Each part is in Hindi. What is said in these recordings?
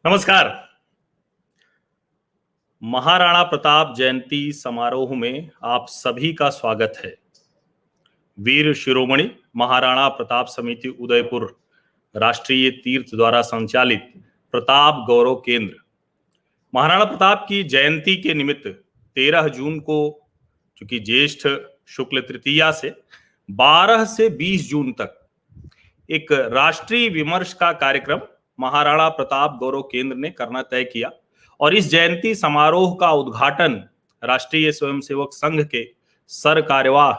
नमस्कार। महाराणा प्रताप जयंती समारोह में आप सभी का स्वागत है। वीर शिरोमणि महाराणा प्रताप समिति उदयपुर राष्ट्रीय तीर्थ द्वारा संचालित प्रताप गौरव केंद्र महाराणा प्रताप की जयंती के निमित्त 13 जून को, चूंकि ज्येष्ठ शुक्ल तृतीया से 12 से 20 जून तक एक राष्ट्रीय विमर्श का कार्यक्रम महाराणा प्रताप गौरव केंद्र ने करना तय किया और इस जयंती समारोह का उद्घाटन राष्ट्रीय स्वयंसेवक संघ के सर कार्यवाह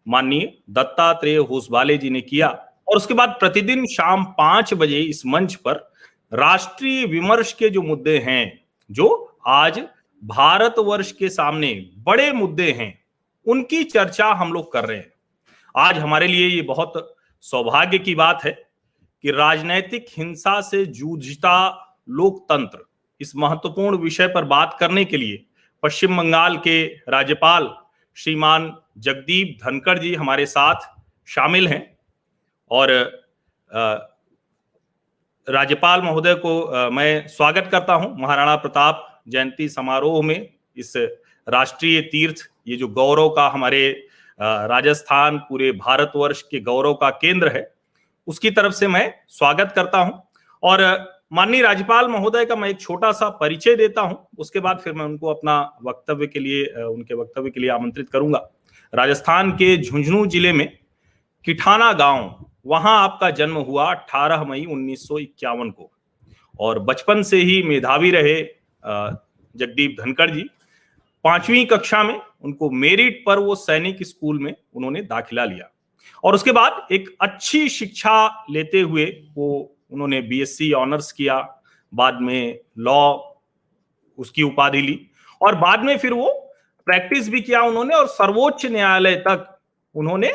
माननीय दत्तात्रेय होसबाले जी ने किया। और उसके बाद प्रतिदिन शाम 5 बजे इस मंच पर राष्ट्रीय विमर्श के जो मुद्दे हैं, जो आज भारतवर्ष के सामने बड़े मुद्दे हैं, उनकी चर्चा हम लोग कर रहे हैं। आज हमारे लिए ये बहुत सौभाग्य की बात है कि राजनैतिक हिंसा से जूझता लोकतंत्र, इस महत्वपूर्ण विषय पर बात करने के लिए पश्चिम बंगाल के राज्यपाल श्रीमान जगदीप धनखड़ जी हमारे साथ शामिल हैं। और राज्यपाल महोदय को मैं स्वागत करता हूं महाराणा प्रताप जयंती समारोह में। इस राष्ट्रीय तीर्थ, ये जो गौरव का हमारे राजस्थान, पूरे भारतवर्ष के गौरव का केंद्र है, उसकी तरफ से मैं स्वागत करता हूं। और माननीय राज्यपाल महोदय का मैं एक छोटा सा परिचय देता हूं, उसके बाद फिर मैं उनको अपना वक्तव्य के लिए, उनके वक्तव्य के लिए आमंत्रित करूंगा। राजस्थान के झुंझुनू जिले में किठाना गांव, वहां आपका जन्म हुआ 18 मई 1951 को और बचपन से ही मेधावी रहे जगदीप धनखड़ जी। 5वीं कक्षा में उनको मेरिट पर वो सैनिक स्कूल में उन्होंने दाखिला लिया और उसके बाद एक अच्छी शिक्षा लेते हुए उन्होंने बीएससी ऑनर्स किया, बाद में लॉ उसकी उपाधि ली और बाद में फिर वो प्रैक्टिस भी किया उन्होंने और सर्वोच्च न्यायालय तक उन्होंने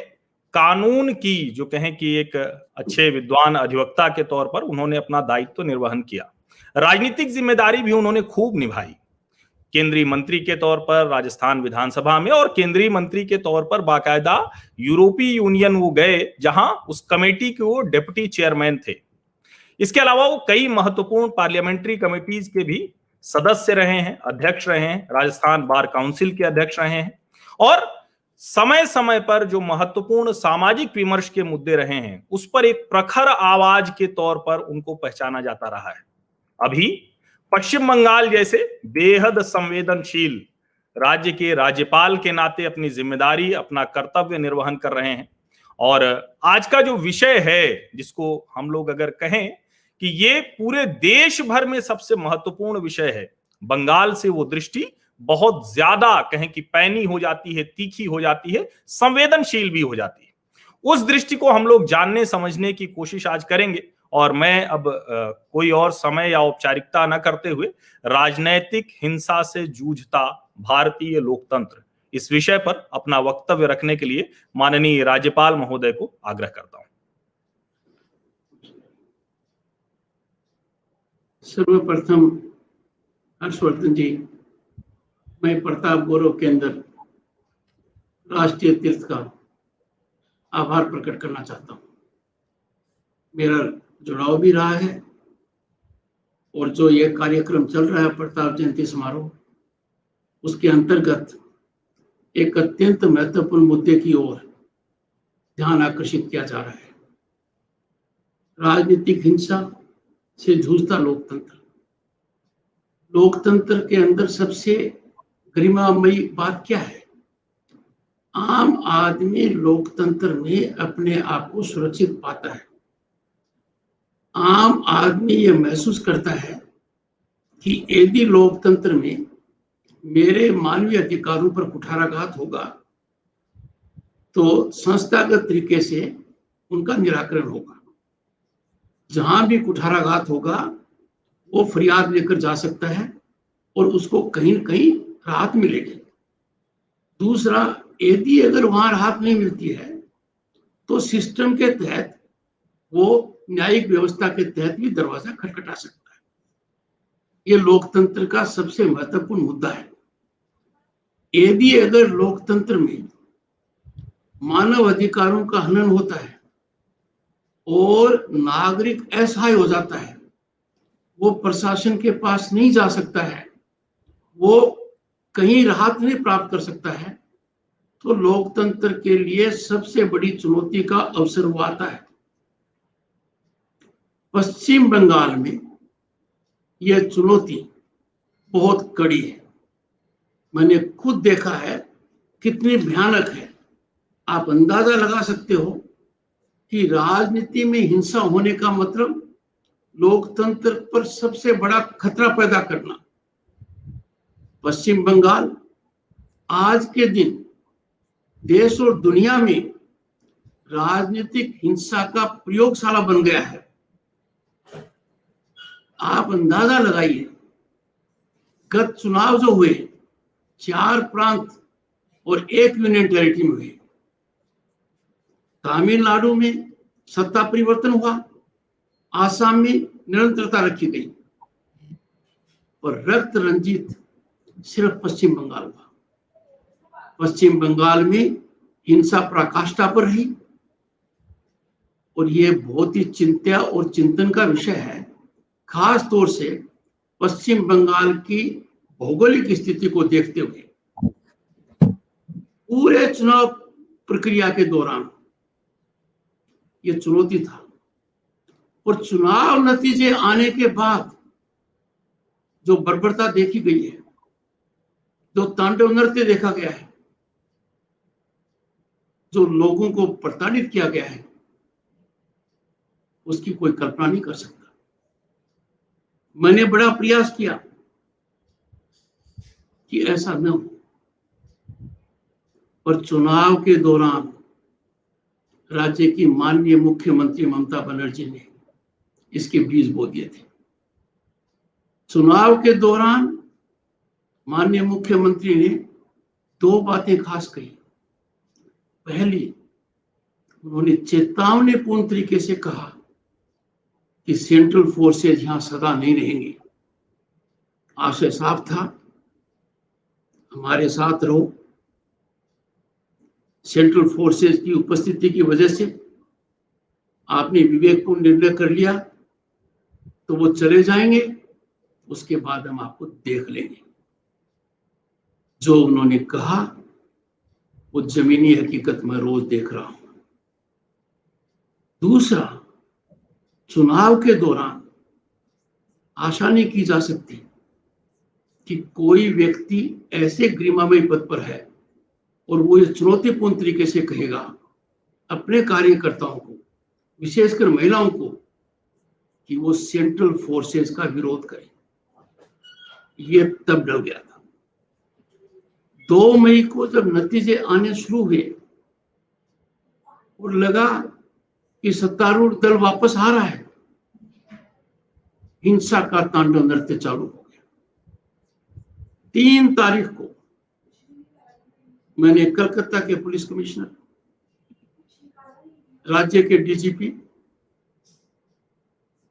कानून की, जो कहें कि एक अच्छे विद्वान अधिवक्ता के तौर पर उन्होंने अपना दायित्व निर्वहन किया। राजनीतिक जिम्मेदारी भी उन्होंने खूब निभाई। केंद्रीय मंत्री के तौर पर राजस्थान विधानसभा में और केंद्रीय मंत्री के तौर पर बाकायदा यूरोपीय यूनियन वो गए, जहां उस कमेटी के वो डिप्टी चेयरमैन थे। इसके अलावा वो कई महत्वपूर्ण पार्लियामेंट्री कमेटीज के भी सदस्य रहे हैं, अध्यक्ष रहे हैं, राजस्थान बार काउंसिल के अध्यक्ष रहे हैं और समय समय पर जो महत्वपूर्ण सामाजिक विमर्श के मुद्दे रहे हैं, उस पर एक प्रखर आवाज के तौर पर उनको पहचाना जाता रहा है। अभी पश्चिम बंगाल जैसे बेहद संवेदनशील राज्य के राज्यपाल के नाते अपनी जिम्मेदारी, अपना कर्तव्य निर्वहन कर रहे हैं। और आज का जो विषय है, जिसको हम लोग अगर कहें कि ये पूरे देश भर में सबसे महत्वपूर्ण विषय है, बंगाल से वो दृष्टि बहुत ज्यादा कहें कि पैनी हो जाती है, तीखी हो जाती है, संवेदनशील भी हो जाती है। उस दृष्टि को हम लोग जानने समझने की कोशिश आज करेंगे और मैं अब कोई और समय या औपचारिकता न करते हुए राजनैतिक हिंसा से जूझता भारतीय लोकतंत्र, इस विषय पर अपना वक्तव्य रखने के लिए माननीय राज्यपाल महोदय को आग्रह करता हूं। सर्वप्रथम हर्षवर्धन जी, मैं प्रताप गौरव केंद्र राष्ट्रीय तीर्थ का आभार प्रकट करना चाहता हूं। मेरा जुड़ाव भी रहा है और जो ये कार्यक्रम चल रहा है प्रताप जयंती समारोह, उसके अंतर्गत एक अत्यंत महत्वपूर्ण मुद्दे की ओर ध्यान आकर्षित किया जा रहा है। राजनीतिक हिंसा से जूझता लोकतंत्र। लोकतंत्र के अंदर सबसे गरिमामयी बात क्या है? आम आदमी लोकतंत्र में अपने आप को सुरक्षित पाता है। आम आदमी ये महसूस करता है कि यदि लोकतंत्र में मेरे मानवीय अधिकारों पर कुठाराघात होगा तो संस्थागत तरीके से उनका निराकरण होगा। जहां भी कुठाराघात होगा वो फरियाद लेकर जा सकता है और उसको कहीं न कहीं राहत मिलेगी। दूसरा, यदि अगर वहां राहत नहीं मिलती है तो सिस्टम के तहत वो न्यायिक व्यवस्था के तहत भी दरवाजा खटखटा सकता है। ये लोकतंत्र का सबसे महत्वपूर्ण मुद्दा है। यदि अगर लोकतंत्र में मानव अधिकारों का हनन होता है और नागरिक असहाय हो जाता है, वो प्रशासन के पास नहीं जा सकता है, वो कहीं राहत नहीं प्राप्त कर सकता है, तो लोकतंत्र के लिए सबसे बड़ी चुनौती का अवसर वो आता है। पश्चिम बंगाल में यह चुनौती बहुत कड़ी है। मैंने खुद देखा है कितनी भयानक है। आप अंदाजा लगा सकते हो कि राजनीति में हिंसा होने का मतलब लोकतंत्र पर सबसे बड़ा खतरा पैदा करना। पश्चिम बंगाल आज के दिन देश और दुनिया में राजनीतिक हिंसा का प्रयोगशाला बन गया है। आप अंदाजा लगाइए, गत चुनाव जो हुए 4 प्रांत और 1 यूनियन टेरिटरी में हुए। तमिलनाडु में सत्ता परिवर्तन हुआ, आसाम में निरंतरता रखी गई, और रक्त रंजित सिर्फ पश्चिम बंगाल हुआ। पश्चिम बंगाल में हिंसा पराकाष्ठा पर रही, और ये बहुत ही चिंता और चिंतन का विषय है, खास तौर से पश्चिम बंगाल की भौगोलिक स्थिति को देखते हुए। पूरे चुनाव प्रक्रिया के दौरान ये चुनौती था, और चुनाव नतीजे आने के बाद जो बर्बरता देखी गई है, जो तांडव नृत्य देखा गया है, जो लोगों को प्रताड़ित किया गया है, उसकी कोई कल्पना नहीं कर सकता। मैंने बड़ा प्रयास किया कि ऐसा न हो, पर चुनाव के दौरान राज्य की माननीय मुख्यमंत्री ममता बनर्जी ने इसके बीज बो दिए थे। चुनाव के दौरान माननीय मुख्यमंत्री ने 2 बातें खास कही। पहली, उन्होंने चेतावनीपूर्ण तरीके से कहा कि सेंट्रल फोर्सेज यहां सदा नहीं रहेंगी। आशय साफ था, हमारे साथ रहो। सेंट्रल फोर्सेज की उपस्थिति की वजह से आपने विवेकपूर्ण निर्णय कर लिया तो वो चले जाएंगे, उसके बाद हम आपको देख लेंगे। जो उन्होंने कहा वो जमीनी हकीकत मैं रोज देख रहा हूं। दूसरा, चुनाव के दौरान आशा नहीं की जा सकती कि कोई व्यक्ति ऐसे गरिमामय पद पर है और वो ये चुनौतीपूर्ण तरीके से कहेगा अपने कार्यकर्ताओं को, विशेषकर महिलाओं को, कि वो सेंट्रल फोर्सेस का विरोध करें। ये तब डर गया था। 2 मई को जब नतीजे आने शुरू हुए और लगा कि सत्तारूढ़ दल वापस आ रहा है, हिंसा का तांडव नृत्य चालू हो गया। 3 तारीख को मैंने कलकत्ता के पुलिस कमिश्नर, राज्य के डीजीपी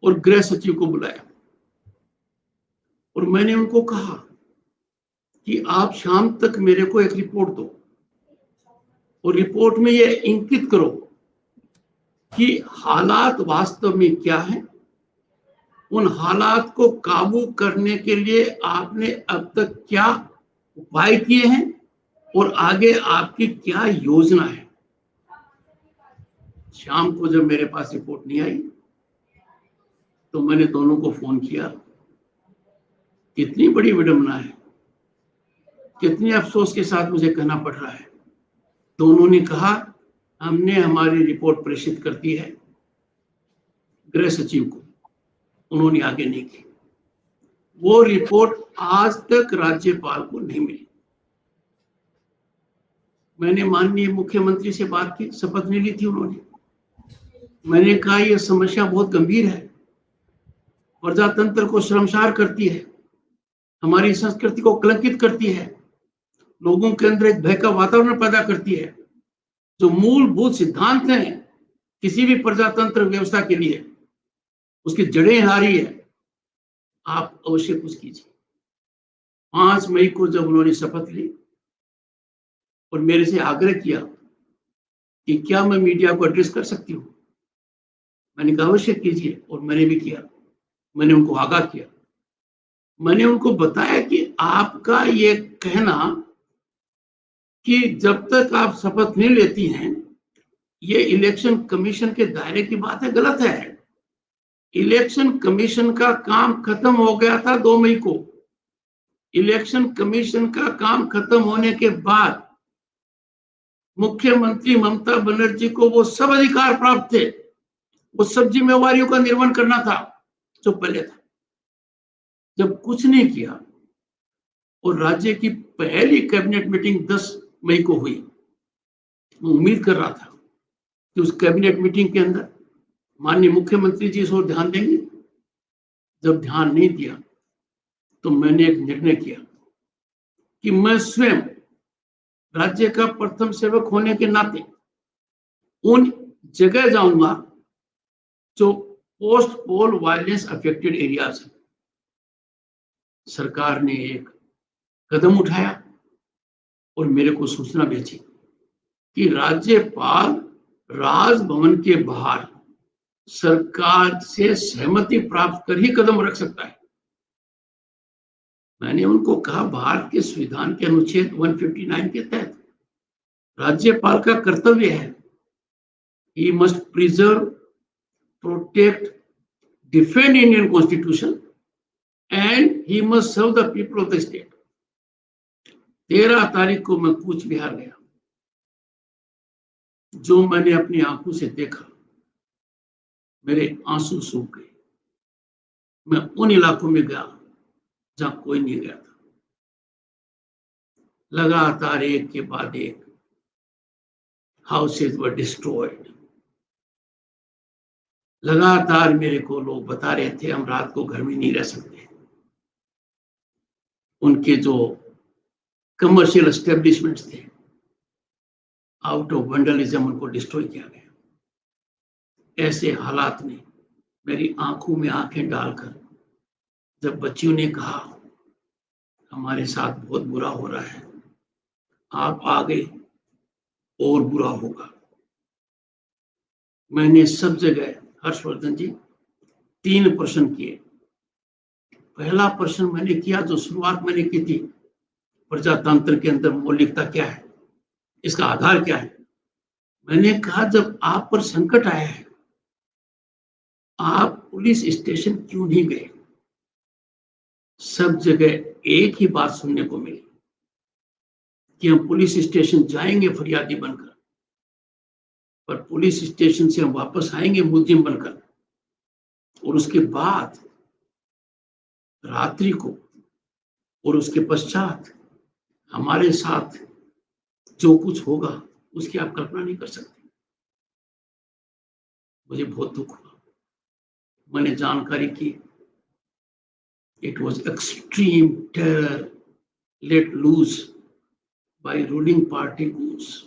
और गृह सचिव को बुलाया, और मैंने उनको कहा कि आप शाम तक मेरे को एक रिपोर्ट दो, और रिपोर्ट में ये इंगित करो कि हालात वास्तव में क्या है, उन हालात को काबू करने के लिए आपने अब तक क्या उपाय किए हैं और आगे आपकी क्या योजना है। शाम को जब मेरे पास रिपोर्ट नहीं आई तो मैंने दोनों को फोन किया। कितनी बड़ी विडंबना है, कितने अफसोस के साथ मुझे कहना पड़ रहा है। दोनों ने कहा हमने हमारी रिपोर्ट प्रेषित कर दी है गृह सचिव को, उन्होंने आगे नहीं की। वो रिपोर्ट आज तक राज्यपाल को नहीं मिली। मैंने माननीय मुख्यमंत्री से बात की, शपथ नहीं ली थी उन्होंने। मैंने कहा यह समस्या बहुत गंभीर है, प्रजातंत्र को शर्मसार करती है, हमारी संस्कृति को कलंकित करती है, लोगों के अंदर एक भय का वातावरण पैदा करती है। जो मूलभूत सिद्धांत हैं किसी भी प्रजातंत्र व्यवस्था के लिए, उसकी जड़ें हिला रही है। आप अवश्य कुछ कीजिए। 5 मई को जब उन्होंने शपथ ली और मेरे से आग्रह किया कि क्या मैं मीडिया को एड्रेस कर सकती हूँ, मैंने कहा अवश्य कीजिए, और मैंने भी किया। मैंने उनको आगाह किया, मैंने उनको बताया कि आपका ये कहना कि जब तक आप शपथ नहीं लेती हैं ये इलेक्शन कमीशन के दायरे की बात है, गलत है। इलेक्शन कमीशन का काम खत्म हो गया था 2 मई को। इलेक्शन कमीशन का काम खत्म होने के बाद मुख्यमंत्री ममता बनर्जी को वो सब अधिकार प्राप्त थे, वो सब जिम्मेवारियों का निर्वहन करना था जो पहले था। जब कुछ नहीं किया और राज्य की पहली कैबिनेट मीटिंग 10 मई को हुई, मैं उम्मीद कर रहा था कि उस कैबिनेट मीटिंग के अंदर माननीय मुख्यमंत्री जी इस ओर ध्यान देंगे। जब ध्यान नहीं दिया तो मैंने एक निर्णय किया कि मैं स्वयं राज्य का प्रथम सेवक होने के नाते उन जगह जाऊंगा जो post poll violence affected areas है। सरकार ने एक कदम उठाया और मेरे को सूचना भेजी कि राज्यपाल राजभवन के बाहर सरकार से सहमति प्राप्त कर ही कदम रख सकता है। मैंने उनको कहा, भारत के संविधान के अनुच्छेद 159 के तहत राज्यपाल का कर्तव्य है, he must preserve, protect, defend Indian Constitution and he must serve the people of the state। 13 तारीख को मैं कूच बिहार गया। जो मैंने अपनी आंखों से देखा, मेरे आंसू सूख गए। मैं उन इलाकों में गया जहां कोई नहीं गया था। लगातार एक के बाद एक हाउसेज वर डिस्ट्रॉयड। लगातार मेरे को लोग बता रहे थे हम रात को घर में नहीं रह सकते। उनके जो कमर्शियल एस्टेब्लिशमेंट्स थे, आउट ऑफ वंडलिज्म उनको डिस्ट्रॉय किया गया। ऐसे हालात में मेरी आंखों में आंखें डालकर जब बच्चियों ने कहा हमारे साथ बहुत बुरा हो रहा है, आप आ गए और बुरा होगा, मैंने सब जगह हर्षवर्धन जी 3 प्रश्न किए। पहला प्रश्न मैंने किया जो शुरुआत मैंने की थी, प्रजातंत्र के अंदर मौलिकता क्या है, इसका आधार क्या है। मैंने कहा जब आप पर संकट आया है आप पुलिस स्टेशन क्यों नहीं गए। सब जगह एक ही बात सुनने को मिली कि हम पुलिस स्टेशन जाएंगे फरियादी बनकर, पर पुलिस स्टेशन से हम वापस आएंगे मुलजिम बनकर। और उसके बाद रात्रि को और उसके पश्चात हमारे साथ जो कुछ होगा उसकी आप कल्पना नहीं कर सकते। मुझे बहुत दुख हुआ। मैंने जानकारी की, it was extreme terror let loose by ruling party goons.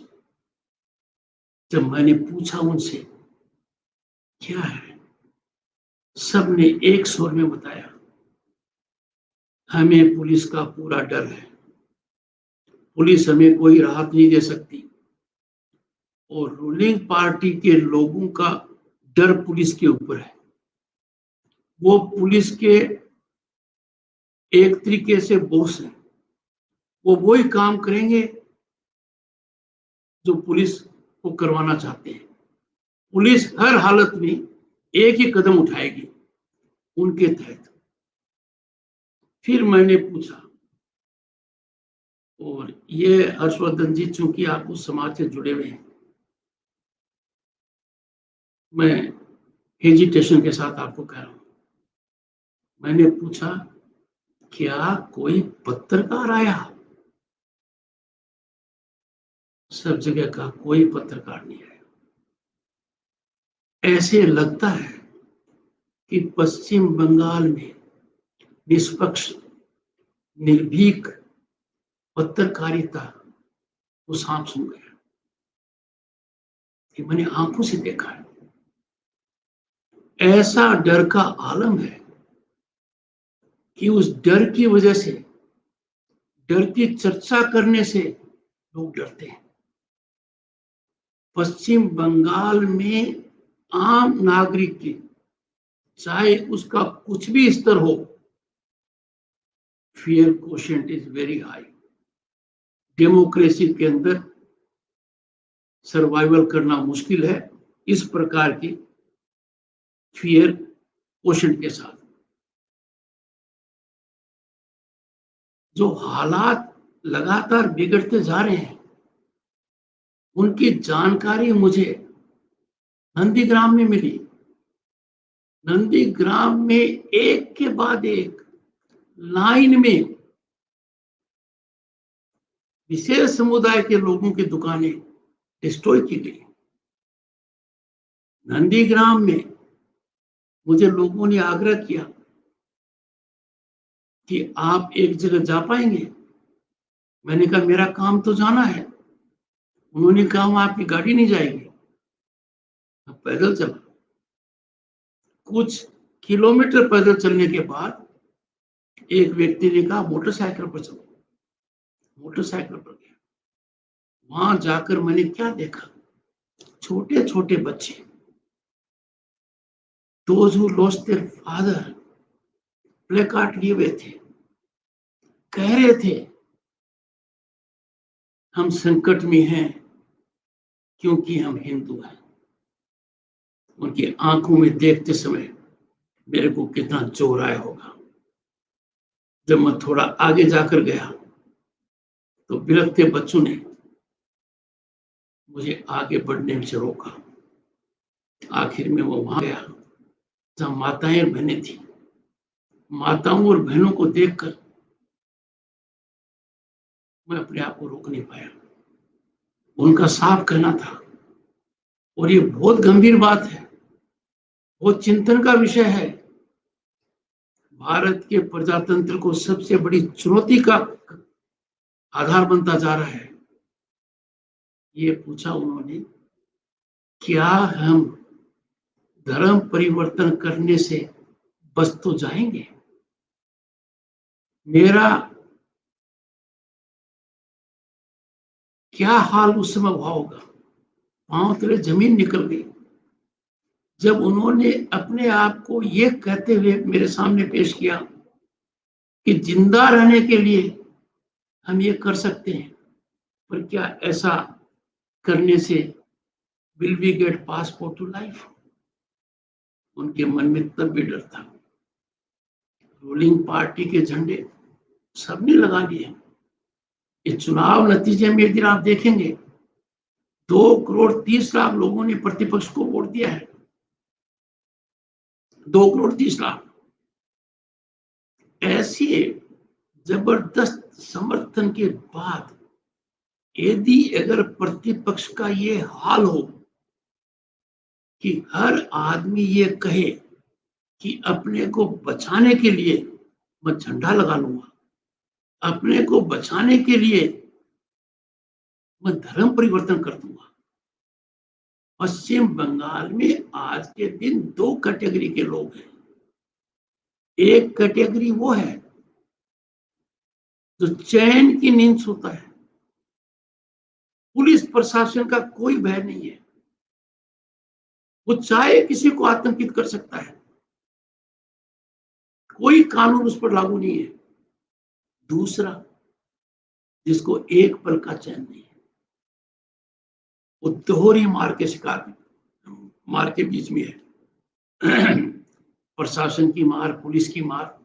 जब मैंने पूछा उनसे क्या है, सबने एक स्वर में बताया हमें पुलिस का पूरा डर है, पुलिस हमें कोई राहत नहीं दे सकती और रूलिंग पार्टी के लोगों का डर पुलिस के ऊपर है। वो पुलिस के एक तरीके से बॉस हैं, वो वही काम करेंगे जो पुलिस को करवाना चाहते हैं। पुलिस हर हालत में एक ही कदम उठाएगी उनके तहत। फिर मैंने पूछा, और ये हर्षवर्धन जी चूंकि आप उस समाज से जुड़े हुए हैं, मैं हेजिटेशन के साथ आपको कह रहा हूं। मैंने पूछा क्या कोई पत्रकार आया। सब जगह का कोई पत्रकार नहीं आया। ऐसे लगता है कि पश्चिम बंगाल में निष्पक्ष निर्भीक पत्रकारिता को सांप सूंघ गया। कि मैंने आंखों से देखा है। ऐसा डर का आलम है कि उस डर की वजह से, डर की चर्चा करने से लोग डरते हैं। पश्चिम बंगाल में आम नागरिक की चाहे उसका कुछ भी स्तर हो, fear quotient is very high. Democracy के अंदर सर्वाइवल करना मुश्किल है इस प्रकार के फियर कोशेंट के साथ। जो हालात लगातार बिगड़ते जा रहे हैं, उनकी जानकारी मुझे नंदीग्राम में मिली। नंदीग्राम में एक के बाद एक लाइन में विशेष समुदाय के लोगों की दुकानें डिस्ट्रॉय की गई। नंदीग्राम में मुझे लोगों ने आग्रह किया कि आप एक जगह जा पाएंगे। मैंने कहा मेरा काम तो जाना है। उन्होंने कहा वहां आपकी गाड़ी नहीं जाएगी। अब पैदल चला। कुछ किलोमीटर पैदल चलने के बाद एक व्यक्ति ने कहा मोटरसाइकिल पर चलो। मोटरसाइकिल पर गया। वहां जाकर मैंने क्या देखा, छोटे छोटे बच्चे, those who lost their father, play card लिए हुए थे, कह रहे थे हम संकट में हैं क्योंकि हम हिंदू हैं। उनकी आंखों में देखते समय मेरे को कितना जोर आया होगा। जब मैं थोड़ा आगे जाकर गया तो बिलखते बच्चों ने मुझे आगे बढ़ने से रोका। आखिर में वो वहां गया जहां माताएं और बहनें थी। माताओं और बहनों को देखकर मैं अपने आप को रोक नहीं पाया। उनका साफ कहना था, और ये बहुत गंभीर बात है, बहुत चिंतन का विषय है, भारत के प्रजातंत्र को सबसे बड़ी चुनौती का आधार बनता जा रहा है। ये पूछा उन्होंने, क्या हम धर्म परिवर्तन करने से बच तो जाएंगे? मेरा क्या हाल उस समय हुआ होगा। पांव तले जमीन निकल गई जब उन्होंने अपने आप को ये कहते हुए मेरे सामने पेश किया कि जिंदा रहने के लिए हम ये कर सकते हैं, पर क्या ऐसा करने से will we get passport to life? उनके मन में तब भी डर था। रूलिंग पार्टी के झंडे सबने लगा लिए। इस चुनाव नतीजे में यदि आप देखेंगे, 2,30,00,000 लोगों ने प्रतिपक्ष को वोट दिया है। 2,30,00,000। ऐसे जबरदस्त समर्थन के बाद यदि अगर प्रतिपक्ष का ये हाल हो कि हर आदमी ये कहे कि अपने को बचाने के लिए मैं झंडा लगा लूंगा, अपने को बचाने के लिए मैं धर्म परिवर्तन कर दूंगा। पश्चिम बंगाल में आज के दिन 2 कैटेगरी के लोग हैं। एक कैटेगरी वो है जो चैन की नींद सोता है, पुलिस प्रशासन का कोई भय नहीं है, वो चाहे किसी को आतंकित कर सकता है, कोई कानून उस पर लागू नहीं है। दूसरा, जिसको एक पल का चैन नहीं है, वो दोहरी मार के शिकार, मार के बीच में है। प्रशासन की मार, पुलिस की मार,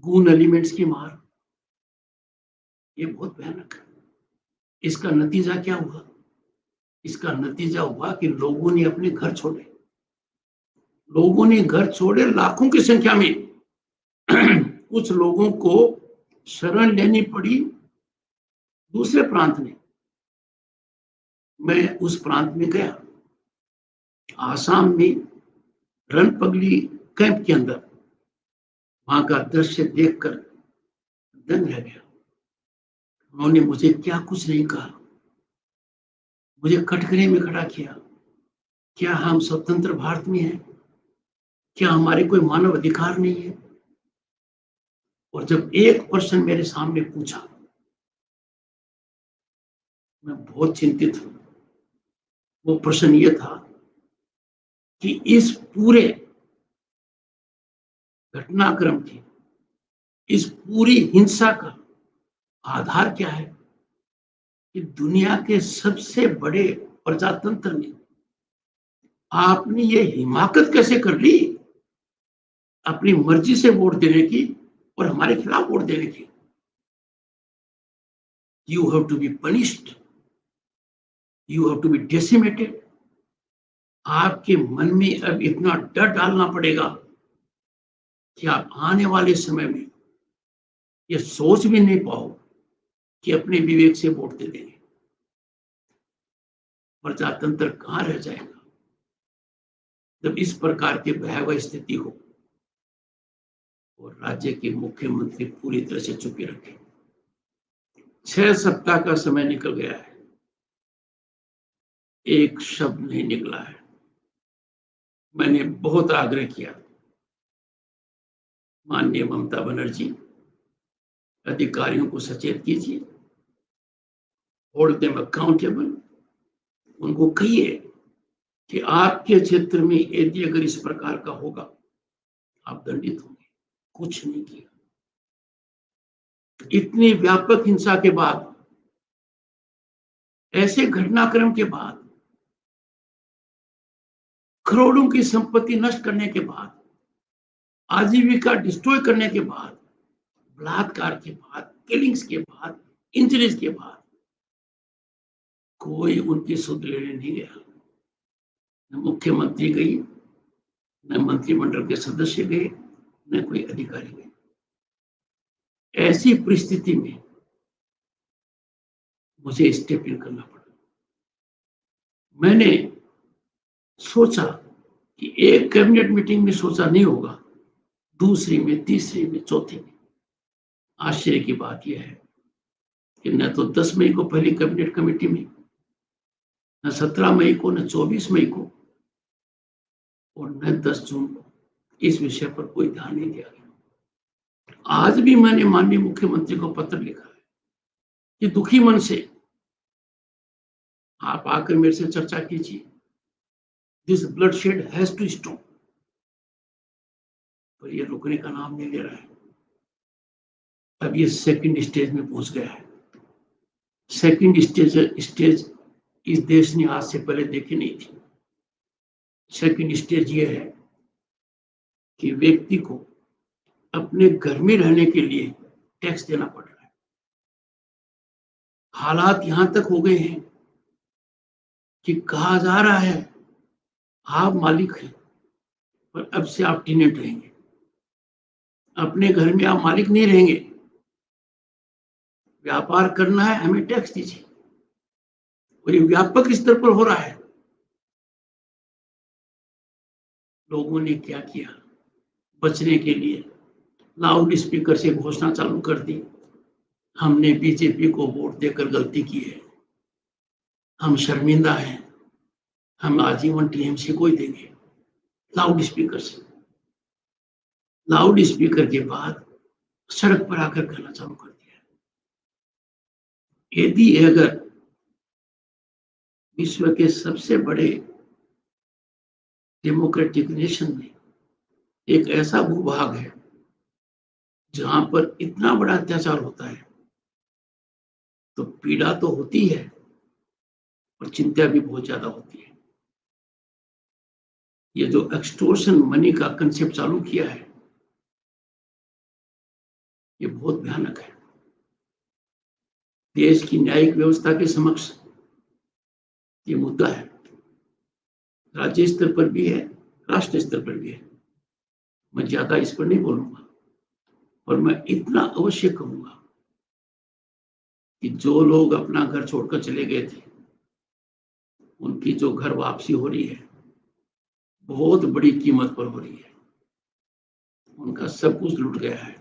गून एलिमेंट्स की मार, ये बहुत भयानक है। इसका नतीजा क्या हुआ? इसका नतीजा हुआ कि लोगों ने अपने घर छोड़े। लोगों ने घर छोड़े लाखों की संख्या में। कुछ लोगों को शरण लेनी पड़ी दूसरे प्रांत में। मैं उस प्रांत में गया, आसाम में रणपगली कैंप के अंदर। वहां का दृश्य देखकर दंग रह गया। उन्होंने मुझे क्या कुछ नहीं कहा, मुझे कटघरे में खड़ा किया। क्या हम स्वतंत्र भारत में हैं? क्या हमारे कोई मानव अधिकार नहीं है? और जब एक पर्सन मेरे सामने पूछा, मैं बहुत चिंतित हूं। वो प्रश्न ये था कि इस पूरे घटनाक्रम की इस पूरी हिंसा का आधार क्या है कि दुनिया के सबसे बड़े प्रजातंत्र में आपने ये हिमाकत कैसे कर ली अपनी मर्जी से वोट देने की और हमारे खिलाफ वोट देने की। You have to be punished, you have to be decimated. आपके मन में अब इतना डर डालना पड़ेगा कि आप आने वाले समय में ये सोच भी नहीं पाओ कि अपने विवेक से वोट दे देंगे। प्रजातंत्र कहां रह जाएगा जब इस प्रकार की भयावह स्थिति हो और राज्य के मुख्यमंत्री पूरी तरह से चुपी रखे। 6 सप्ताह का समय निकल गया है, एक शब्द नहीं निकला है। मैंने बहुत आग्रह किया, माननीय ममता बनर्जी अधिकारियों को सचेत कीजिए, होल्ड देम अकाउंटेबल। उनको कहिए कि आपके क्षेत्र में यदि अगर इस प्रकार का होगा आप दंडित होंगे। कुछ नहीं किया। इतनी व्यापक हिंसा के बाद, ऐसे घटनाक्रम के बाद, करोड़ों की संपत्ति नष्ट करने के बाद, आजीविका डिस्ट्रॉय करने के बाद, बलात्कार के बाद, किलिंग्स के बाद, इंजरीज के बाद कोई उनकी सुध लेने नहीं गया। न मुख्यमंत्री गई, न मंत्रिमंडल के सदस्य गए, न कोई अधिकारी गए। ऐसी परिस्थिति में मुझे स्टेप इन करना पड़ा। मैंने सोचा कि एक कैबिनेट मीटिंग में सोचा नहीं होगा, दूसरी में, तीसरी में, चौथी में। आश्चर्य की बात यह है कि न तो 10 मई को पहली कैबिनेट कमेटी में, न 17 मई को, न 24 मई को और न 10 जून को इस विषय पर कोई ध्यान नहीं दिया गया। आज भी मैंने माननीय मुख्यमंत्री को पत्र लिखा है कि दुखी मन से आप आकर मेरे से चर्चा कीजिए। This bloodshed has to stop. पर ये रुकने का नाम नहीं ले रहा है। अब ये सेकंड स्टेज में पहुंच गया है। सेकंड स्टेज इस देश ने आज से पहले देखी नहीं थी। सेकंड स्टेज ये है कि व्यक्ति को अपने घर में रहने के लिए टैक्स देना पड़ रहा है। हालात यहां तक हो गए हैं कि कहा जा रहा है आप मालिक हैं, पर अब से आप टेनेंट रहेंगे। अपने घर में आप मालिक नहीं रहेंगे। व्यापार करना है, हमें टैक्स दीजिए। और ये व्यापक स्तर पर हो रहा है। लोगों ने क्या किया बचने के लिए? लाउड स्पीकर से घोषणा चालू कर दी, हमने बीजेपी को वोट देकर गलती की है, हम शर्मिंदा हैं, हम आजीवन टीएमसी को ही देंगे। लाउड स्पीकर से, लाउड स्पीकर के बाद सड़क पर आकर कहना चालू कर दिया। यदि अगर विश्व के सबसे बड़े डेमोक्रेटिक नेशन में एक ऐसा भूभाग है जहां पर इतना बड़ा अत्याचार होता है, तो पीड़ा तो होती है और चिंता भी बहुत ज्यादा होती है। ये जो एक्सटोर्शन मनी का कंसेप्ट चालू किया है, ये बहुत भयानक है। देश की न्यायिक व्यवस्था के समक्ष ये मुद्दा है। राज्य स्तर पर भी है, राष्ट्र स्तर पर भी है। मैं ज्यादा इस पर नहीं बोलूंगा, और मैं इतना अवश्य कहूंगा कि जो लोग अपना घर छोड़कर चले गए थे, उनकी जो घर वापसी हो रही है बहुत बड़ी कीमत पर हो रही है। उनका सब कुछ लूट गया है,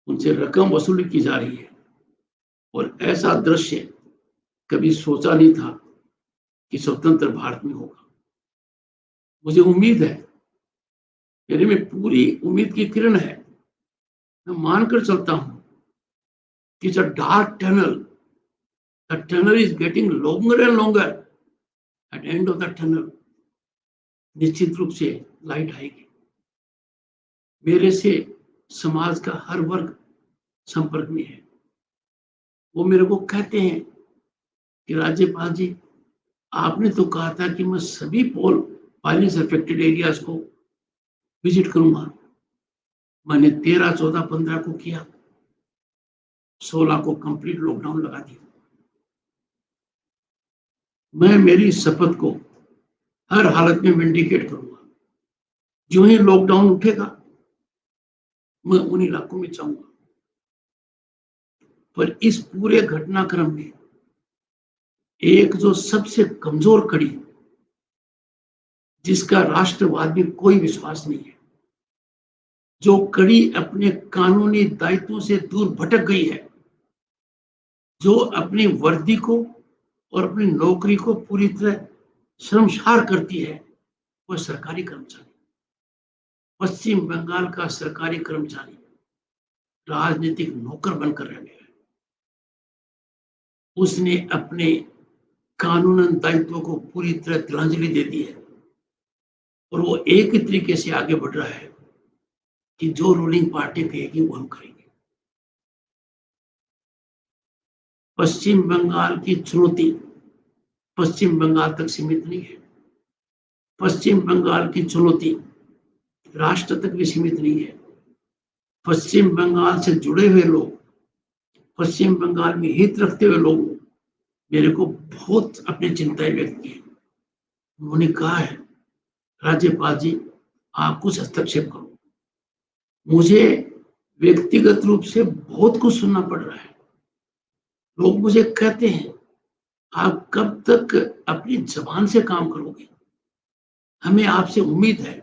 उनसे रकम वसूली की जा रही है। और ऐसा दृश्य कभी सोचा नहीं था कि स्वतंत्र भारत में होगा। मुझे उम्मीद है, मेरे में पूरी उम्मीद की किरण है। मैं मानकर चलता हूं कि it's a dark tunnel, the tunnel is getting longer and longer. At end of the tunnel निश्चित रूप से लाइट आएगी। मेरे से समाज का हर वर्ग संपर्क में है। वो मेरे को कहते हैं कि राज्यपाल जी, आपने तो कहा था कि मैं सभी वायलेंस अफेक्टेड एरियाज को विजिट करूंगा। मैंने 13, 14, 15 को किया, 16 को कंप्लीट लॉकडाउन लगा दिया। मैं मेरी शपथ को हर हालत में विंडिकेट करूंगा। जो ही लॉकडाउन उठेगा मैं उन इलाकों में जाऊंगा। पर इस पूरे घटनाक्रम में एक जो सबसे कमजोर कड़ी, जिसका राष्ट्रवाद में कोई विश्वास नहीं है, जो कड़ी अपने कानूनी दायित्वों से दूर भटक गई है, जो अपनी वर्दी को और अपनी नौकरी को पूरी तरह शर्मसार करती है, वह सरकारी कर्मचारी। पश्चिम बंगाल का सरकारी कर्मचारी राजनीतिक नौकर बनकर रह गया है। उसने अपने कानूनन दायित्वों को पूरी तरह तिलांजलि दे दी है और वो एक ही तरीके से आगे बढ़ रहा है कि जो रूलिंग पार्टी कहेगी वो हम करेंगे। पश्चिम बंगाल की चुनौती पश्चिम बंगाल तक सीमित नहीं है। पश्चिम बंगाल की चुनौती राष्ट्र तक भी सीमित नहीं है। पश्चिम बंगाल से जुड़े हुए लोग, पश्चिम बंगाल में हित रखते हुए लोग मेरे को बहुत अपनी चिंताएं व्यक्त की। उन्होंने कहा है, राज्यपाल जी आप कुछ हस्तक्षेप करो। मुझे व्यक्तिगत रूप से बहुत कुछ सुनना पड़ रहा है। लोग मुझे कहते हैं, आप कब तक अपनी जबान से काम करोगे? हमें आपसे उम्मीद है।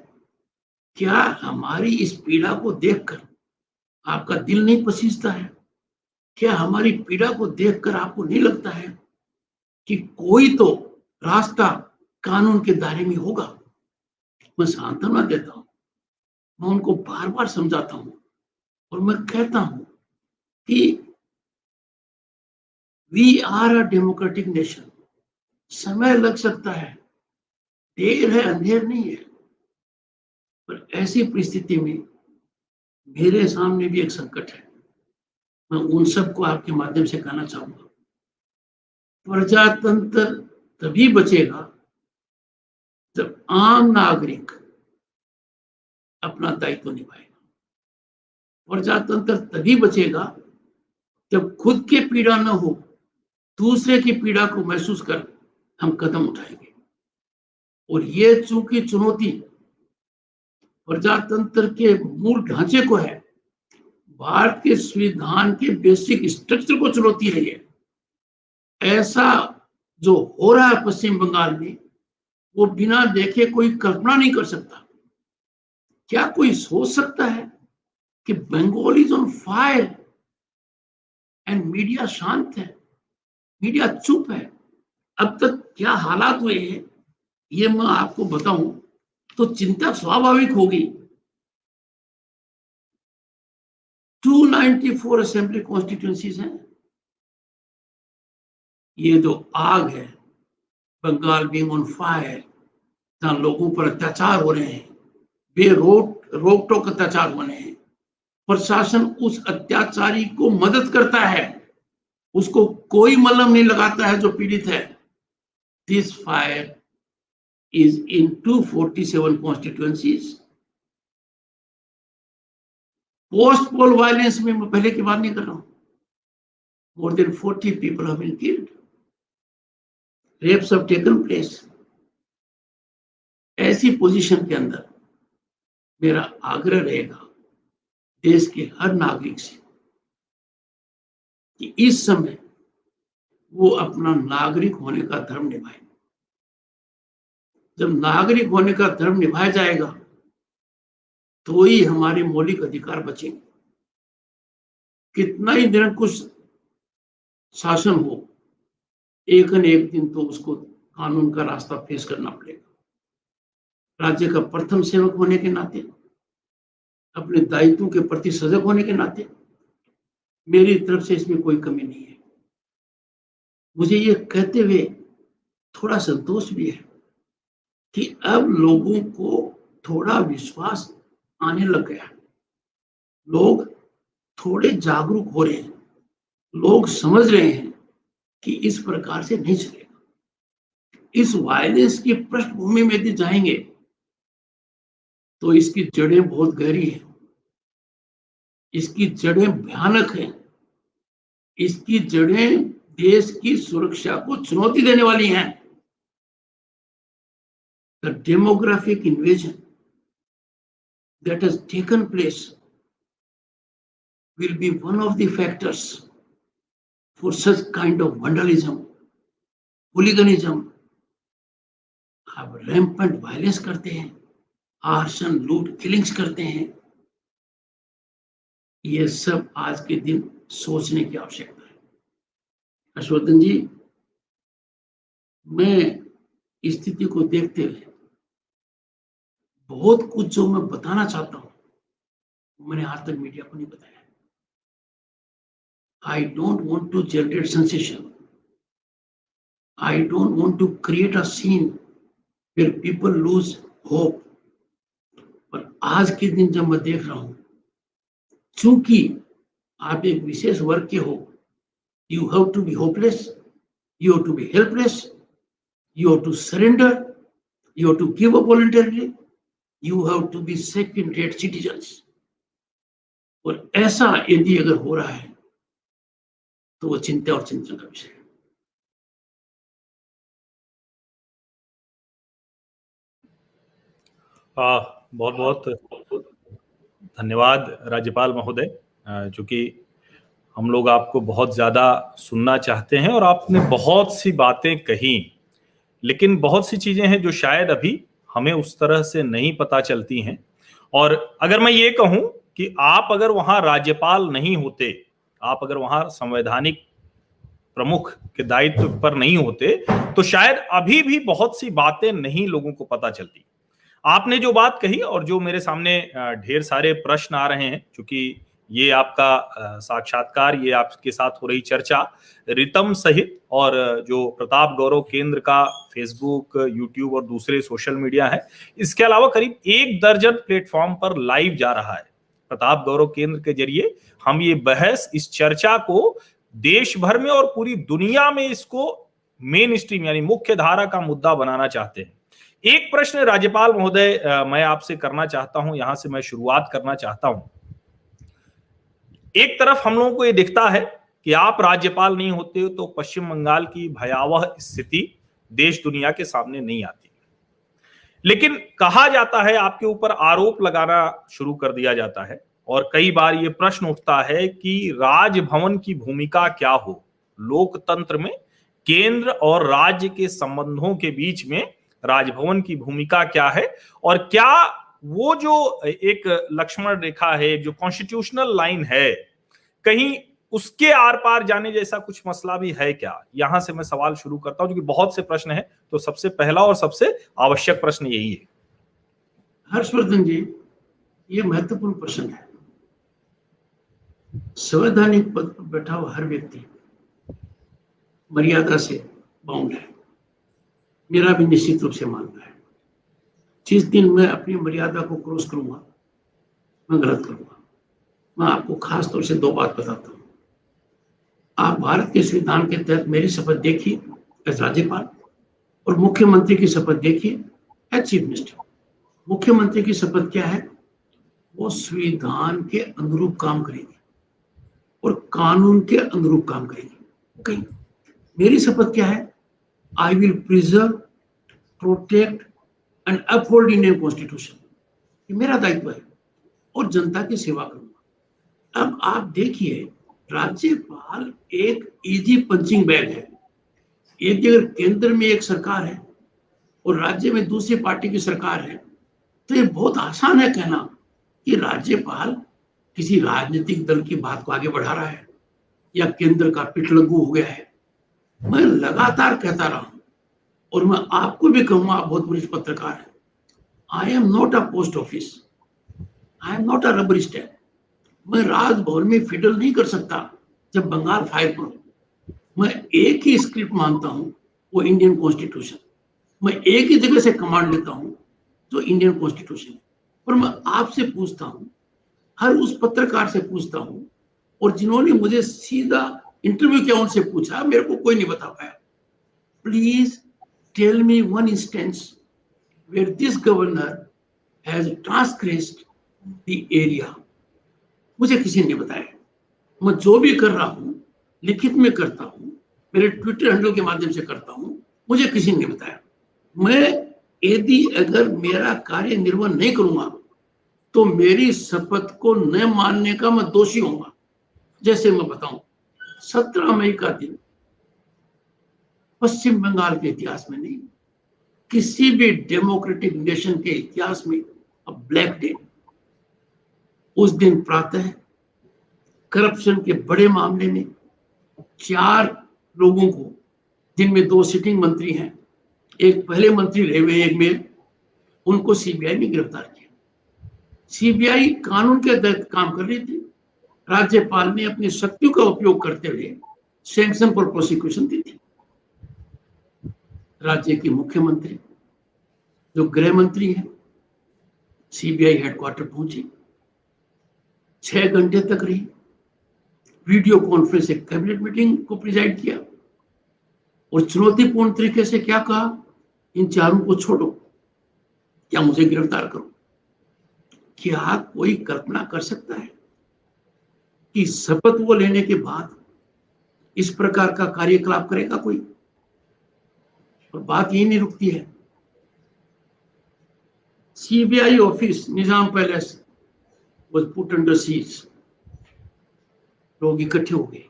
क्या हमारी इस पीड़ा को देखकर आपका दिल नहीं पसीजता है? क्या हमारी पीड़ा को देखकर आपको नहीं लगता है कि कोई तो रास्ता कानून के दायरे में होगा? मैं सांत्वना देता हूं, मैं उनको बार बार समझाता हूं और मैं कहता हूं कि we are a democratic nation. समय लग सकता है, देर है अंधेर नहीं है, पर ऐसी परिस्थिति में मेरे सामने भी एक संकट है। मैं उन सबको आपके माध्यम से कहना चाहूंगा, प्रजातंत्र तभी बचेगा जब आम नागरिक अपना दायित्व निभाएगा। प्रजातंत्र तभी बचेगा जब खुद की पीड़ा न हो, दूसरे की पीड़ा को महसूस कर हम कदम उठाएंगे। और ये चूंकि चुनौती प्रजातंत्र के मूल ढांचे को है, भारत के संविधान के बेसिक स्ट्रक्चर को चुनौती रही है। ऐसा जो हो रहा है पश्चिम बंगाल में, वो बिना देखे कोई कल्पना नहीं कर सकता। क्या कोई सोच सकता है कि Bengal is on fire and media शांत है, मीडिया चुप है? अब तक क्या हालात हुए हैं ये मैं आपको बताऊं तो चिंता स्वाभाविक होगी। 294 असेंबली कॉन्स्टिट्यूंसीज हैं। ये जो आग है, बंगाल बीइंग ऑन फायर, जहां लोगों पर अत्याचार हो रहे हैं, रोक टोक अत्याचार हो रहे हैं, प्रशासन उस अत्याचारी को मदद करता है, उसको कोई मलहम नहीं लगाता है जो पीड़ित है। This fire is in 247 constituencies. Post poll violence में मैं पहले की बात नहीं कर रहा हूं। More than 40 people have been killed, rapes have taken place. ऐसी पोजीशन के अंदर मेरा आग्रह रहेगा देश के हर नागरिक से कि इस समय वो अपना नागरिक होने का धर्म निभाए। जब नागरिक होने का धर्म निभाया जाएगा तो ही हमारे मौलिक अधिकार बचेंगे। कितना ही निरंकुश शासन हो, एक न एक दिन तो उसको कानून का रास्ता फेस करना पड़ेगा। राज्य का प्रथम सेवक होने के नाते, अपने दायित्वों के प्रति सजग होने के नाते मेरी तरफ से इसमें कोई कमी नहीं है। मुझे ये कहते हुए थोड़ा संतोष भी है कि अब लोगों को थोड़ा विश्वास आने लग गया। लोग थोड़े जागरूक हो रहे हैं, लोग समझ रहे हैं कि इस प्रकार से नहीं चलेगा। इस वायलेंस की पृष्ठभूमि में यदि जाएंगे तो इसकी जड़ें बहुत गहरी हैं, इसकी जड़ें भयानक हैं, इसकी जड़ें देश की सुरक्षा को चुनौती देने वाली हैं। The demographic invasion that has taken place will be one of the factors for such kind of vandalism, hooliganism। आप रैम्पेंट वायलेंस करते हैं, आर्सन, लूट, किलिंग्स करते हैं। ये सब आज के दिन सोचने की आवश्यकता है। हर्षवर्धन जी, मैं स्थिति को देखते हुए बहुत कुछ जो मैं बताना चाहता हूं मैंने आज तक मीडिया को नहीं बताया। I don't want to generate sensation. I don't want to create a scene where people lose hope. पर आज के दिन जब मैं देख रहा हूं, चूंकि आप एक विशेष वर्ग के हो, you have to be hopeless, you have to be helpless, you have to surrender, you have to give up voluntarily, you have to be second-rate citizens। और ऐसा यदि अगर हो रहा है तो वो चिंता और चिंतन का विषय है। बहुत बहुत धन्यवाद राज्यपाल महोदय, चूंकि हम लोग आपको बहुत ज्यादा सुनना चाहते हैं और आपने बहुत सी बातें कही, लेकिन बहुत सी चीजें हैं जो शायद अभी हमें उस तरह से नहीं पता चलती हैं। और अगर मैं ये कहूं कि आप अगर वहां राज्यपाल नहीं होते, आप अगर वहां संवैधानिक प्रमुख के दायित्व पर नहीं होते, तो शायद अभी भी बहुत सी बातें नहीं लोगों को पता चलती। आपने जो बात कही और जो मेरे सामने ढेर सारे प्रश्न आ रहे हैं, क्योंकि ये आपका साक्षात्कार, ये आपके साथ हो रही चर्चा रितम सहित और जो प्रताप गौरव केंद्र का फेसबुक, यूट्यूब और दूसरे सोशल मीडिया है, इसके अलावा करीब 1 दर्जन प्लेटफॉर्म पर लाइव जा रहा है। प्रताप गौरव केंद्र के जरिए हम ये बहस, इस चर्चा को देश भर में और पूरी दुनिया में इसको मेन स्ट्रीम यानी मुख्य धारा का मुद्दा बनाना चाहते हैं। एक प्रश्न राज्यपाल महोदय मैं आपसे करना चाहता हूं, यहां से मैं शुरुआत करना चाहता हूं। एक तरफ हम लोगों को ये दिखता है कि आप राज्यपाल नहीं होते तो पश्चिम बंगाल की भयावह स्थिति देश दुनिया के सामने नहीं आती, लेकिन कहा जाता है, आपके ऊपर आरोप लगाना शुरू कर दिया जाता है और कई बार ये प्रश्न उठता है कि राजभवन की भूमिका क्या हो लोकतंत्र में, केंद्र और राज्य के संबंधों के बीच में राजभवन की भूमिका क्या है, और क्या वो जो एक लक्ष्मण रेखा है, जो कॉन्स्टिट्यूशनल लाइन है, कहीं उसके आर पार जाने जैसा कुछ मसला भी है क्या? यहां से मैं सवाल शुरू करता हूं, क्योंकि बहुत से प्रश्न हैं, तो सबसे पहला और सबसे आवश्यक प्रश्न यही है। हर्षवर्धन जी, ये महत्वपूर्ण प्रश्न है। संवैधानिक पद पर बैठा हुआ हर व्यक्ति मर्यादा से बाउंड है, मेरा भी निश्चित रूप से मानना है। जिस दिन मैं अपनी मर्यादा को क्रॉस करूंगा, मैं गलत करूंगा। मैं आपको खास तौर से 2 बात बताता हूं। आप भारत के संविधान के तहत मेरी शपथ देखिए एज राज्यपाल और मुख्यमंत्री की शपथ देखिए एज चीफ मिनिस्टर। मुख्यमंत्री की शपथ क्या है? वो संविधान के अनुरूप काम करेगी और कानून के अनुरूप काम करेगी। कहीं मेरी शपथ क्या है? I will preserve, protect and uphold Indian constitution. ये मेरा दायित्व है और जनता की सेवा करूंगा। अब आप देखिए, राज्यपाल एक इजी पंचिंग बैग है। यदि अगर केंद्र में एक सरकार है और राज्य में दूसरी पार्टी की सरकार है, तो ये बहुत आसान है कहना कि राज्यपाल किसी राजनीतिक दल की बात को आगे बढ़ा रहा है या केंद्र का पिटलगू हो गया है। मैं लगातार कहता रहा हूं और मैं आपको भी कहूंगा, आप बहुत वरिष्ठ पत्रकार हैं, I am not a post office, I am not a rubber stamp. मैं राजभवन में फिडल नहीं कर सकता जब बंगाल फायर करो। मैं एक ही स्क्रिप्ट मानता हूं, वो इंडियन कॉन्स्टिट्यूशन। मैं एक ही जगह से कमांड लेता हूं, जो इंडियन कॉन्स्टिट्यूशन है। पर मैं आपसे पूछता हूं, हर उस पत्रकार से पूछता हूं, और जिन्होंने मुझे सीधा इंटरव्यू किया उनसे पूछा, मेरे को कोई नहीं बता पाया। Please tell me one instance where this governor has transgressed the area. मुझे किसी ने नहीं बताया। मैं जो भी कर रहा हूं लिखित में करता हूं, मेरे ट्विटर हैंडल के माध्यम से करता हूं, मुझे किसी ने नहीं बताया। मैं यदि अगर मेरा कार्य निर्वहन नहीं करूंगा तो मेरी शपथ को न मानने का मैं दोषी होऊंगा। जैसे मैं बताऊं, 17 मई का दिन पश्चिम बंगाल के इतिहास में नहीं, किसी भी डेमोक्रेटिक नेशन के इतिहास में अब ब्लैक डे। उस दिन प्रातः करप्शन के बड़े मामले में 4 लोगों को, जिनमें 2 सिटिंग मंत्री हैं, एक पहले मंत्री रहे हुए, एक में, उनको सीबीआई ने गिरफ्तार किया। सीबीआई कानून के तहत काम कर रही थी। राज्यपाल ने अपनी शक्तियों का उपयोग करते हुए सैंक्शन पर प्रोसिक्यूशन दी थी। राज्य की मुख्यमंत्री जो गृह मंत्री है सीबीआई हेडक्वार्टर पहुंची, 6 घंटे तक रही, वीडियो कॉन्फ्रेंस से कैबिनेट मीटिंग को प्रिजाइड किया और चुनौतीपूर्ण तरीके से क्या कहा, इन 4 को छोड़ो या मुझे गिरफ्तार करो। क्या कोई कल्पना कर सकता है कि शपथ वो लेने के बाद इस प्रकार का कार्यकलाप करेगा कोई? और बात यही नहीं रुकती है। CBI office Nizam palace was put under siege। लोग इकट्ठे हो गए,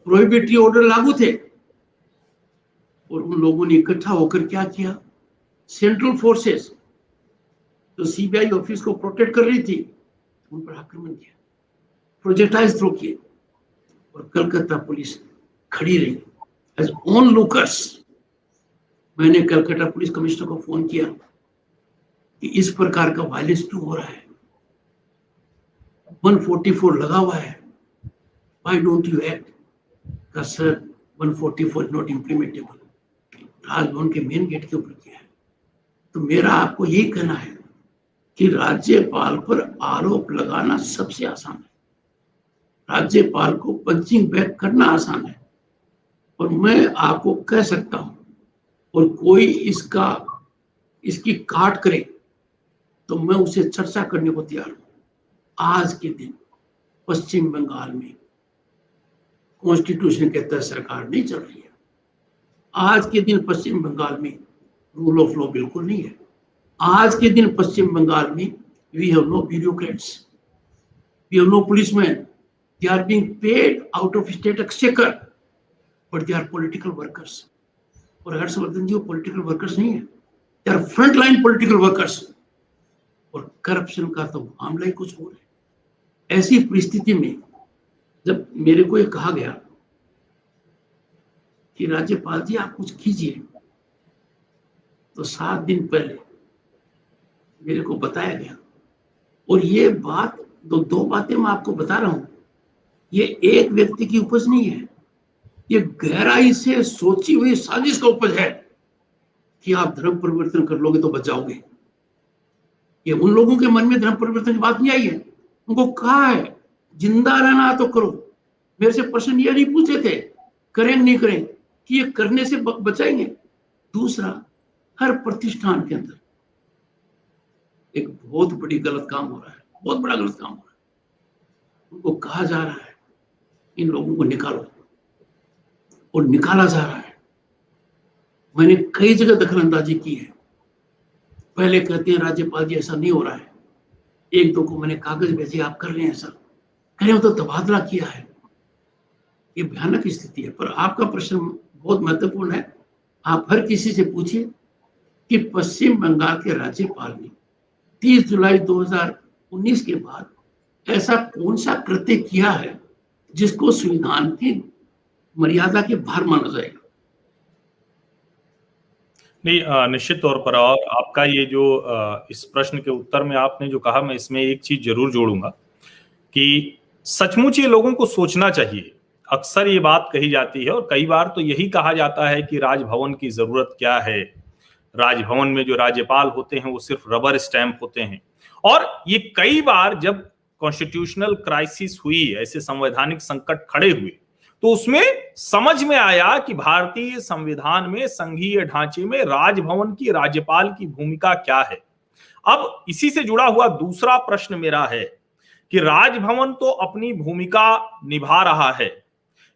प्रोहिबिटरी ऑर्डर लागू थे, और उन लोगों ने इकट्ठा होकर क्या किया, सेंट्रल फोर्सेस जो सीबीआई ऑफिस को प्रोटेक्ट कर रही थी उन पर आक्रमण किया, प्रोजेक्टाइल थ्रो किए, और कलकत्ता पुलिस खड़ी रही एज ऑन लुकर्स। मैंने कलकत्ता पुलिस कमिश्नर को फोन किया कि इस प्रकार का वायलेंस क्यों हो रहा है, 144 लगा हुआ है, व्हाई डोंट यू एक्ट? का सर 144 नॉट इम्प्लीमेंटेबल। राजभवन के मेन गेट के ऊपर किया है। तो मेरा आपको यही कहना है कि राज्यपाल पर आरोप लगाना सबसे आसान है, राज्यपाल को पंचिंग बैग करना आसान है, और मैं आपको कह सकता हूं, और कोई इसकी काट करे तो मैं उसे चर्चा करने को तैयार हूं। आज के दिन पश्चिम बंगाल में कॉन्स्टिट्यूशन के तहत सरकार नहीं चल रही है। आज के दिन पश्चिम बंगाल में रूल ऑफ लॉ बिल्कुल नहीं है। आज के दिन पश्चिम बंगाल में we have no bureaucrats, we have no policemen, they are being paid out of state exchequer, but they are political workers. और हर्षवर्धन जी वो पॉलिटिकल वर्कर्स नहीं है, they are front line political workers. और करप्शन का तो मामला ही कुछ और है। ऐसी परिस्थिति में जब मेरे को ये कहा गया कि राज्यपाल जी आप कुछ कीजिए, तो 7 दिन पहले मेरे को बताया गया, और ये बात दो बातें मैं आपको बता रहा हूं, ये एक व्यक्ति की उपज नहीं है, ये गहराई से सोची हुई साजिश का उपज है कि आप धर्म परिवर्तन कर लोगे तो बच जाओगे। ये उन लोगों के मन में धर्म परिवर्तन की बात नहीं आई है, उनको कहा है जिंदा रहना तो करो। मेरे से प्रश्न ये नहीं पूछे थे करें नहीं करें, कि ये करने से बचाएंगे। दूसरा, हर प्रतिष्ठान के अंदर एक बहुत बड़ी गलत काम हो रहा है, बहुत बड़ा गलत काम हो रहा है। उनको कहा जा रहा है इन लोगों को निकालो, और निकाला जा रहा है। मैंने कई जगह दखलंदाजी की है। पहले कहते हैं राज्यपाल जी ऐसा नहीं हो रहा है, 1-2 को मैंने कागज भेजे आप कर रहे हैं ऐसा, करें तो तबादला किया है। ये भयानक स्थिति है। पर आपका प्रश्न बहुत महत्वपूर्ण है। आप हर किसी से पूछिए कि पश्चिम बंगाल के राज्यपाल ने 30 जुलाई 2019 के बाद ऐसा कौन सा कृत्य किया है जिसको संविधान की मर्यादा के बाहर माना जाएगा। नहीं, निश्चित तौर पर। और आपका ये जो इस प्रश्न के उत्तर में आपने जो कहा, मैं इसमें एक चीज जरूर जोड़ूंगा कि सचमुच ये लोगों को सोचना चाहिए। अक्सर ये बात कही जाती है और कई बार तो यही कहा जाता है कि राजभवन की जरूरत क्या है, राजभवन में जो राज्यपाल होते हैं वो सिर्फ रबर स्टैंप होते हैं। और ये कई बार जब कॉन्स्टिट्यूशनल क्राइसिस हुई, ऐसे संवैधानिक संकट खड़े हुए, तो उसमें समझ में आया कि भारतीय संविधान में, संघीय ढांचे में राजभवन की, राज्यपाल की भूमिका क्या है। अब इसी से जुड़ा हुआ दूसरा प्रश्न मेरा है कि राजभवन तो अपनी भूमिका निभा रहा है,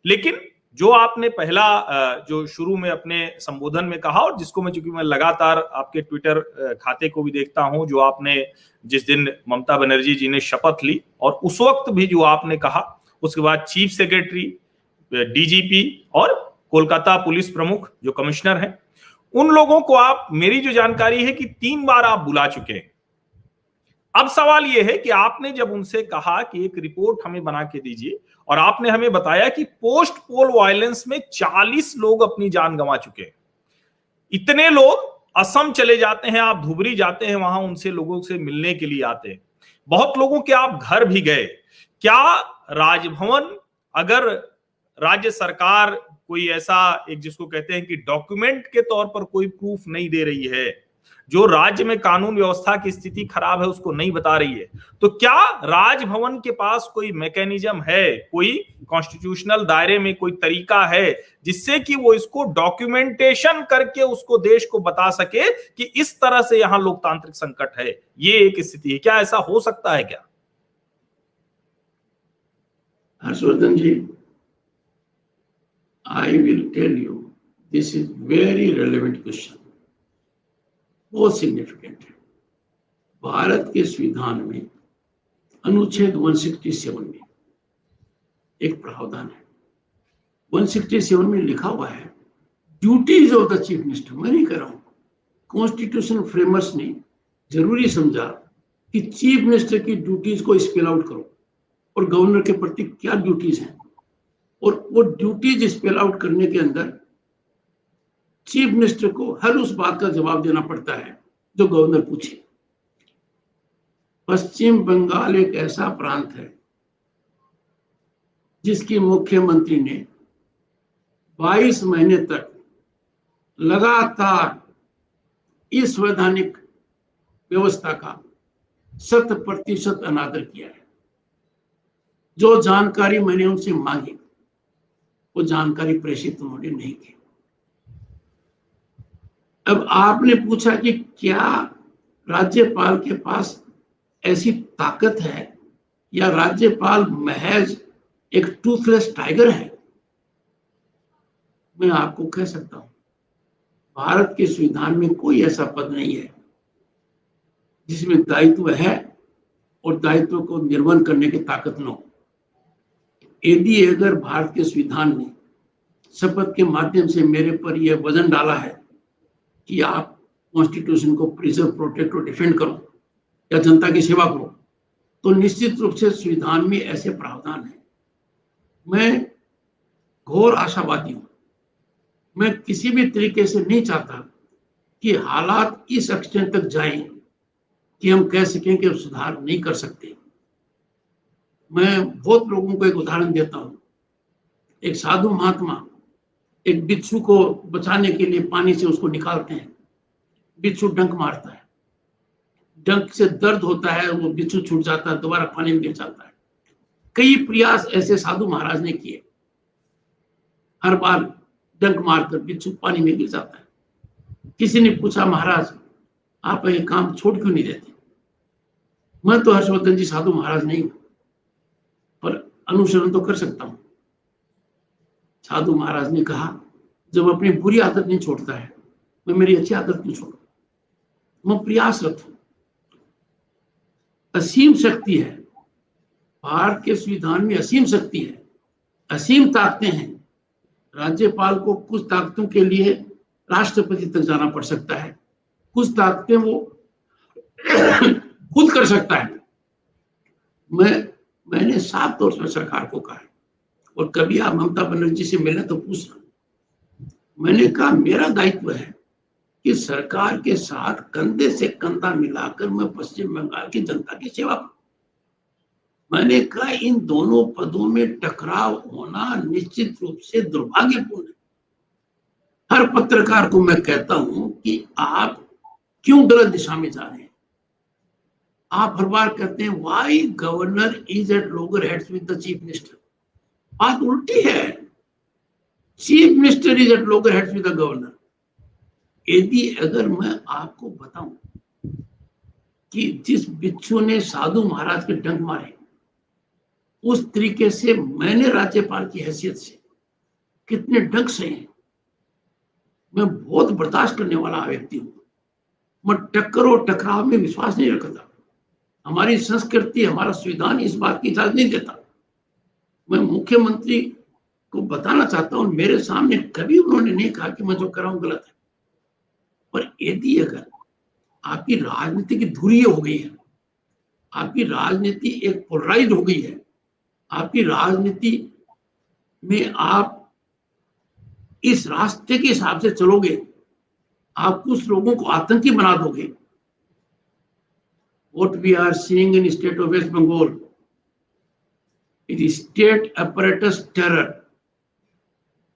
लेकिन जो आपने पहला जो शुरू में अपने संबोधन में कहा, और जिसको चूंकि मैं लगातार आपके ट्विटर खाते को भी देखता हूं, जो आपने जिस दिन ममता बनर्जी जी ने शपथ ली और उस वक्त भी जो आपने कहा, उसके बाद चीफ सेक्रेटरी, डीजीपी और कोलकाता पुलिस प्रमुख जो कमिश्नर हैं, उन लोगों को आप, मेरी जो जानकारी है कि 3 बार आप बुला चुके हैं। अब सवाल यह है कि आपने जब उनसे कहा कि एक रिपोर्ट हमें बना के दीजिए, और आपने हमें बताया कि पोस्ट पोल वायलेंस में 40 लोग अपनी जान गंवा चुके हैं। इतने लोग असम चले जाते हैं, आप धुबरी जाते हैं, वहां उनसे लोगों से मिलने के लिए आते हैं, बहुत लोगों के आप घर भी गए। क्या राजभवन, अगर राज्य सरकार कोई ऐसा एक जिसको कहते हैं कि डॉक्यूमेंट के तौर पर कोई प्रूफ नहीं दे रही है, जो राज्य में कानून व्यवस्था की स्थिति खराब है उसको नहीं बता रही है, तो क्या राजभवन के पास कोई मैकेनिज्म है, कोई कॉन्स्टिट्यूशनल दायरे में कोई तरीका है जिससे कि वो इसको डॉक्यूमेंटेशन करके उसको देश को बता सके कि इस तरह से यहां लोकतांत्रिक संकट है, ये एक स्थिति है? क्या ऐसा हो सकता है क्या? Harshvardhan ji, I will tell you, this is very relevant question, बहुत सिग्निफिकेंट है। भारत के संविधान में अनुच्छेद 167 में एक प्रावधान है, 167 में लिखा हुआ है duties of the chief minister. मैं नहीं कह रहा हूं, कॉन्स्टिट्यूशन फ्रेमर्स ने जरूरी समझा कि चीफ मिनिस्टर की ड्यूटीज को स्पेल आउट करो और गवर्नर के प्रति क्या ड्यूटीज हैं, और वो ड्यूटीज स्पेल आउट करने के अंदर चीफ मिनिस्टर को हर उस बात का जवाब देना पड़ता है जो गवर्नर पूछे। पश्चिम बंगाल एक ऐसा प्रांत है जिसकी मुख्यमंत्री ने 22 महीने तक लगातार इस संवैधानिक व्यवस्था का 100% अनादर किया है। जो जानकारी मैंने उनसे मांगी वो जानकारी प्रेषित उन्होंने नहीं की। अब आपने पूछा कि क्या राज्यपाल के पास ऐसी ताकत है या राज्यपाल महज एक टूथलेस टाइगर है? मैं आपको कह सकता हूं, भारत के संविधान में कोई ऐसा पद नहीं है जिसमें दायित्व है और दायित्व को निर्वहन करने की ताकत न हो। यदि अगर भारत के संविधान ने शपथ के माध्यम से मेरे पर यह वजन डाला है कि आप कॉन्स्टिट्यूशन को प्रिजर्व, प्रोटेक्ट और डिफेंड करो या जनता की सेवा करो, तो निश्चित रूप से संविधान में ऐसे प्रावधान है। मैं घोर आशावादी हूं, मैं किसी भी तरीके से नहीं चाहता कि हालात इस एक्सटेंट तक जाएं कि हम कह सकें कि सुधार नहीं कर सकते। मैं बहुत लोगों को एक उदाहरण देता हूं। एक साधु महात्मा एक बिच्छू को बचाने के लिए पानी से उसको निकालते हैं, बिच्छू डंक मारता है, डंक से दर्द होता है, वो बिच्छू छूट जाता है, दोबारा पानी में गिर जाता है। कई प्रयास ऐसे साधु महाराज ने किए, हर बार डंक मारकर बिच्छू पानी में गिर जाता है। किसी ने पूछा, महाराज आप ये काम छोड़ क्यों नहीं देते? मैं तो हर्षवर्धन जी साधु महाराज नहीं हूं, पर अनुसरण तो कर सकता हूं। साधु महाराज ने कहा, जब अपनी बुरी आदत नहीं छोड़ता है, मैं मेरी अच्छी आदत नहीं छोड़ू, मैं प्रयासरत हूं। असीम शक्ति है भारत के संविधान में, असीम शक्ति है, असीम ताकतें हैं। राज्यपाल को कुछ ताकतों के लिए राष्ट्रपति तक जाना पड़ सकता है, कुछ ताकतें वो खुद कर सकता है। मैंने साफ तौर पर सरकार को कहा, और कभी आप ममता बनर्जी से मिले तो पूछना, मैंने कहा मेरा दायित्व है कि सरकार के साथ कंधे से कंधा मिलाकर मैं पश्चिम बंगाल की जनता की सेवा करूं। मैंने कहा इन दोनों पदों में टकराव होना निश्चित रूप से दुर्भाग्यपूर्ण है। हर पत्रकार को मैं कहता हूं कि आप क्यों गलत दिशा में जा रहे हैं। आप हर बार कहते हैं why governor is at loggerheads with the chief minister. बात उल्टी है, chief minister is at loggerheads with the governor. यदि अगर मैं आपको बताऊं कि जिस बिच्छू ने साधु महाराज के डंक मारे, उस तरीके से मैंने राज्यपाल की हैसियत से कितने डंक सहे हैं। मैं बहुत बर्दाश्त करने वाला व्यक्ति हूं। मैं टक्कर और टकराव में विश्वास नहीं रखता। हमारी संस्कृति, हमारा संविधान इस बात की इजाजत नहीं देता। मैं मुख्यमंत्री को बताना चाहता हूं, मेरे सामने कभी उन्होंने नहीं कहा कि मैं जो कर रहा हूं गलत है। पर यदि अगर आपकी राजनीति की धुरी हो गई है, आपकी राजनीति एक पोलराइज हो गई है, आपकी राजनीति में आप इस रास्ते के हिसाब से चलोगे, आप कुछ लोगों को आतंकी बना दोगे। What we are seeing in state of West Bengal is state apparatus terror.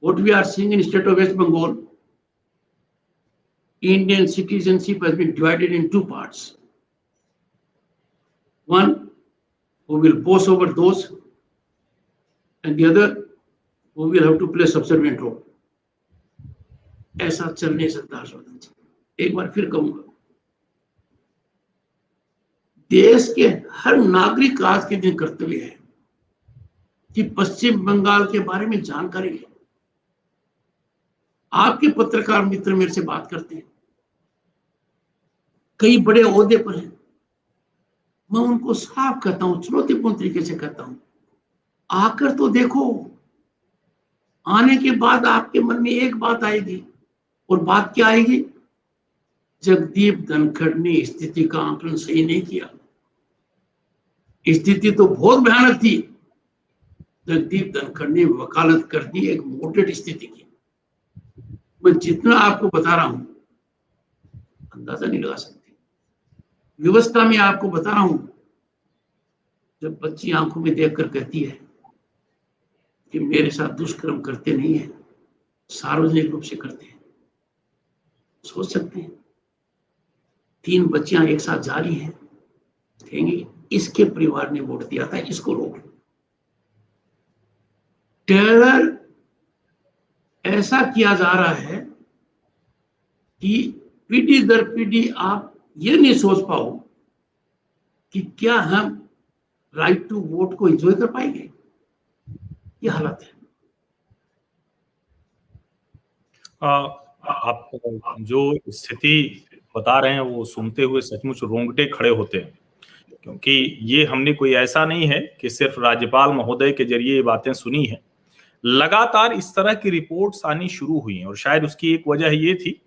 What we are seeing in state of West Bengal, Indian citizenship has been divided in two parts. One who will boss over those, and the other who will have to play subservient role. ऐसा चल नहीं सकता हर्षवर्धन जी। एक बार फिर कहूंगा, देश के हर नागरिक का आज के दिन कर्तव्य है कि पश्चिम बंगाल के बारे में जानकारी ले। आपके पत्रकार मित्र मेरे से बात करते हैं, कई बड़े ओहदे पर हैं। मैं उनको साफ कहता हूं, चुनौतीपूर्ण तरीके से कहता हूं, आकर तो देखो। आने के बाद आपके मन में एक बात आएगी, और बात क्या आएगी? जगदीप धनखड़ ने स्थिति का आकलन सही नहीं किया। स्थिति तो बहुत भयानक थी। जगदीप धनखड़ ने वकालत कर दी एक मोटेड स्थिति की। मैं जितना आपको बता रहा हूं अंदाजा नहीं लगा सकते। व्यवस्था में आपको बता रहा हूं, जब बच्ची आंखों में देखकर कहती है कि मेरे साथ दुष्कर्म करते नहीं है, सार्वजनिक रूप से करते हैं, सोच सकते हैं 3 बच्चियां एक साथ जा रही हैं, कहेंगे इसके परिवार ने वोट दिया था, इसको रोक लो। टेरर ऐसा किया जा रहा है कि पीढ़ी दर पीढ़ी आप ये नहीं सोच पाओ कि क्या हम राइट टू वोट को एंजॉय कर पाएंगे। ये हालत है। आप जो स्थिति बता रहे हैं वो सुनते हुए सचमुच रोंगटे खड़े होते हैं, क्योंकि ये हमने कोई ऐसा नहीं है कि सिर्फ राज्यपाल महोदय के जरिए ये बातें सुनी है। लगातार इस तरह की रिपोर्ट्स आनी शुरू हुई हैं, और शायद उसकी एक वजह ये थी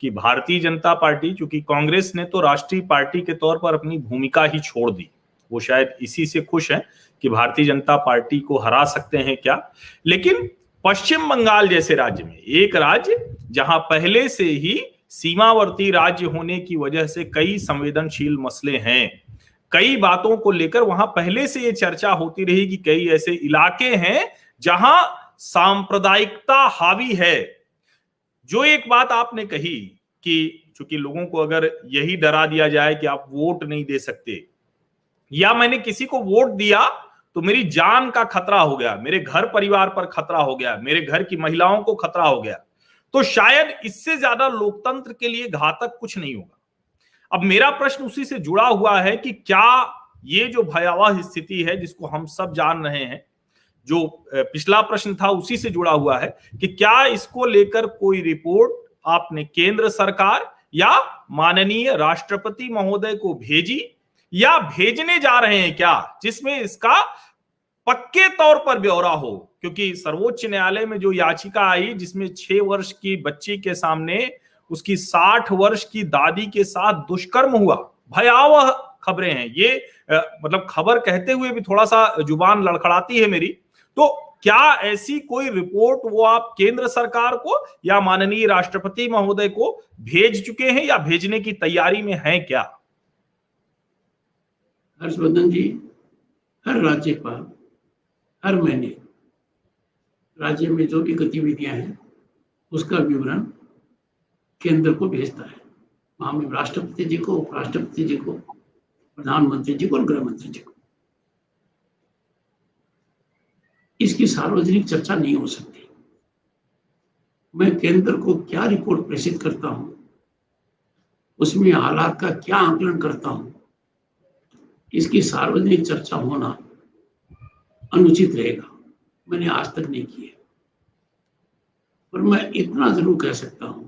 कि भारतीय जनता पार्टी, चूंकि कांग्रेस ने तो राष्ट्रीय पार्टी के तौर पर अपनी भूमिका ही छोड़ दी, वो शायद इसी से खुश है कि भारतीय जनता पार्टी को हरा सकते हैं क्या। लेकिन पश्चिम बंगाल जैसे राज्य में, एक राज्य जहां पहले से ही सीमावर्ती राज्य होने की वजह से कई संवेदनशील मसले हैं, कई बातों को लेकर वहां पहले से ये चर्चा होती रही कि कई ऐसे इलाके हैं जहां सांप्रदायिकता हावी है। जो एक बात आपने कही कि चूंकि लोगों को अगर यही डरा दिया जाए कि आप वोट नहीं दे सकते, या मैंने किसी को वोट दिया तो मेरी जान का खतरा हो गया, मेरे घर परिवार पर खतरा हो गया, मेरे घर की महिलाओं को खतरा हो गया, तो शायद इससे ज्यादा लोकतंत्र के लिए घातक कुछ नहीं होगा। अब मेरा प्रश्न उसी से जुड़ा हुआ है कि क्या ये जो भयावह स्थिति है जिसको हम सब जान रहे हैं, जो पिछला प्रश्न था उसी से जुड़ा हुआ है कि क्या इसको लेकर कोई रिपोर्ट आपने केंद्र सरकार या माननीय राष्ट्रपति महोदय को भेजी, या भेजने जा रहे हैं क्या, जिसमें इसका पक्के तौर पर ब्यौरा हो? क्योंकि सर्वोच्च न्यायालय में जो याचिका आई जिसमें 6 वर्ष की बच्ची के सामने उसकी 60 वर्ष की दादी के साथ दुष्कर्म हुआ, भयावह खबरें हैं ये। मतलब खबर कहते हुए भी थोड़ा सा जुबान लड़खड़ाती है मेरी। तो क्या ऐसी कोई रिपोर्ट वो आप केंद्र सरकार को या माननीय राष्ट्रपति महोदय को भेज चुके हैं या भेजने की तैयारी में हैं क्या? हर्षवर्धन जी, हर राज्यपाल हर महीने राज्य में जो भी गतिविधियां हैं उसका विवरण केंद्र को भेजता है, माननीय राष्ट्रपति जी को, उपराष्ट्रपति जी को, प्रधानमंत्री जी को और गृह मंत्री जी को। इसकी सार्वजनिक चर्चा नहीं हो सकती। मैं केंद्र को क्या रिपोर्ट प्रेषित करता हूं, उसमें हालात का क्या आकलन करता हूं, इसकी सार्वजनिक चर्चा होना अनुचित रहेगा। मैंने आज तक नहीं की है। पर मैं इतना जरूर कह सकता हूं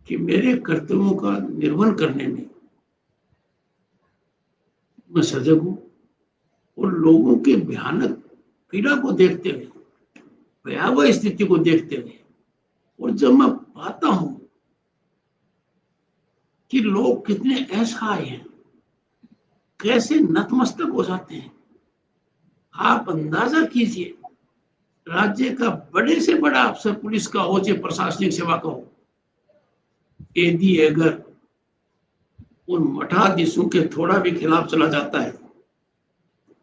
कि मेरे कर्तव्यों का निर्वहन करने में मैं सजग हूं और लोगों के भयानक पीड़ा को देखते हुए, भयावह स्थिति को देखते हुए, और जब मैं पाता हूं कि लोग कितने असहाय हैं, कैसे नतमस्तक हो जाते हैं, आप अंदाजा कीजिए, राज्य का बड़े से बड़ा अफसर, पुलिस का हो चाहे प्रशासनिक सेवा का हो, यदि अगर उन मठाधीशों के थोड़ा भी खिलाफ चला जाता है,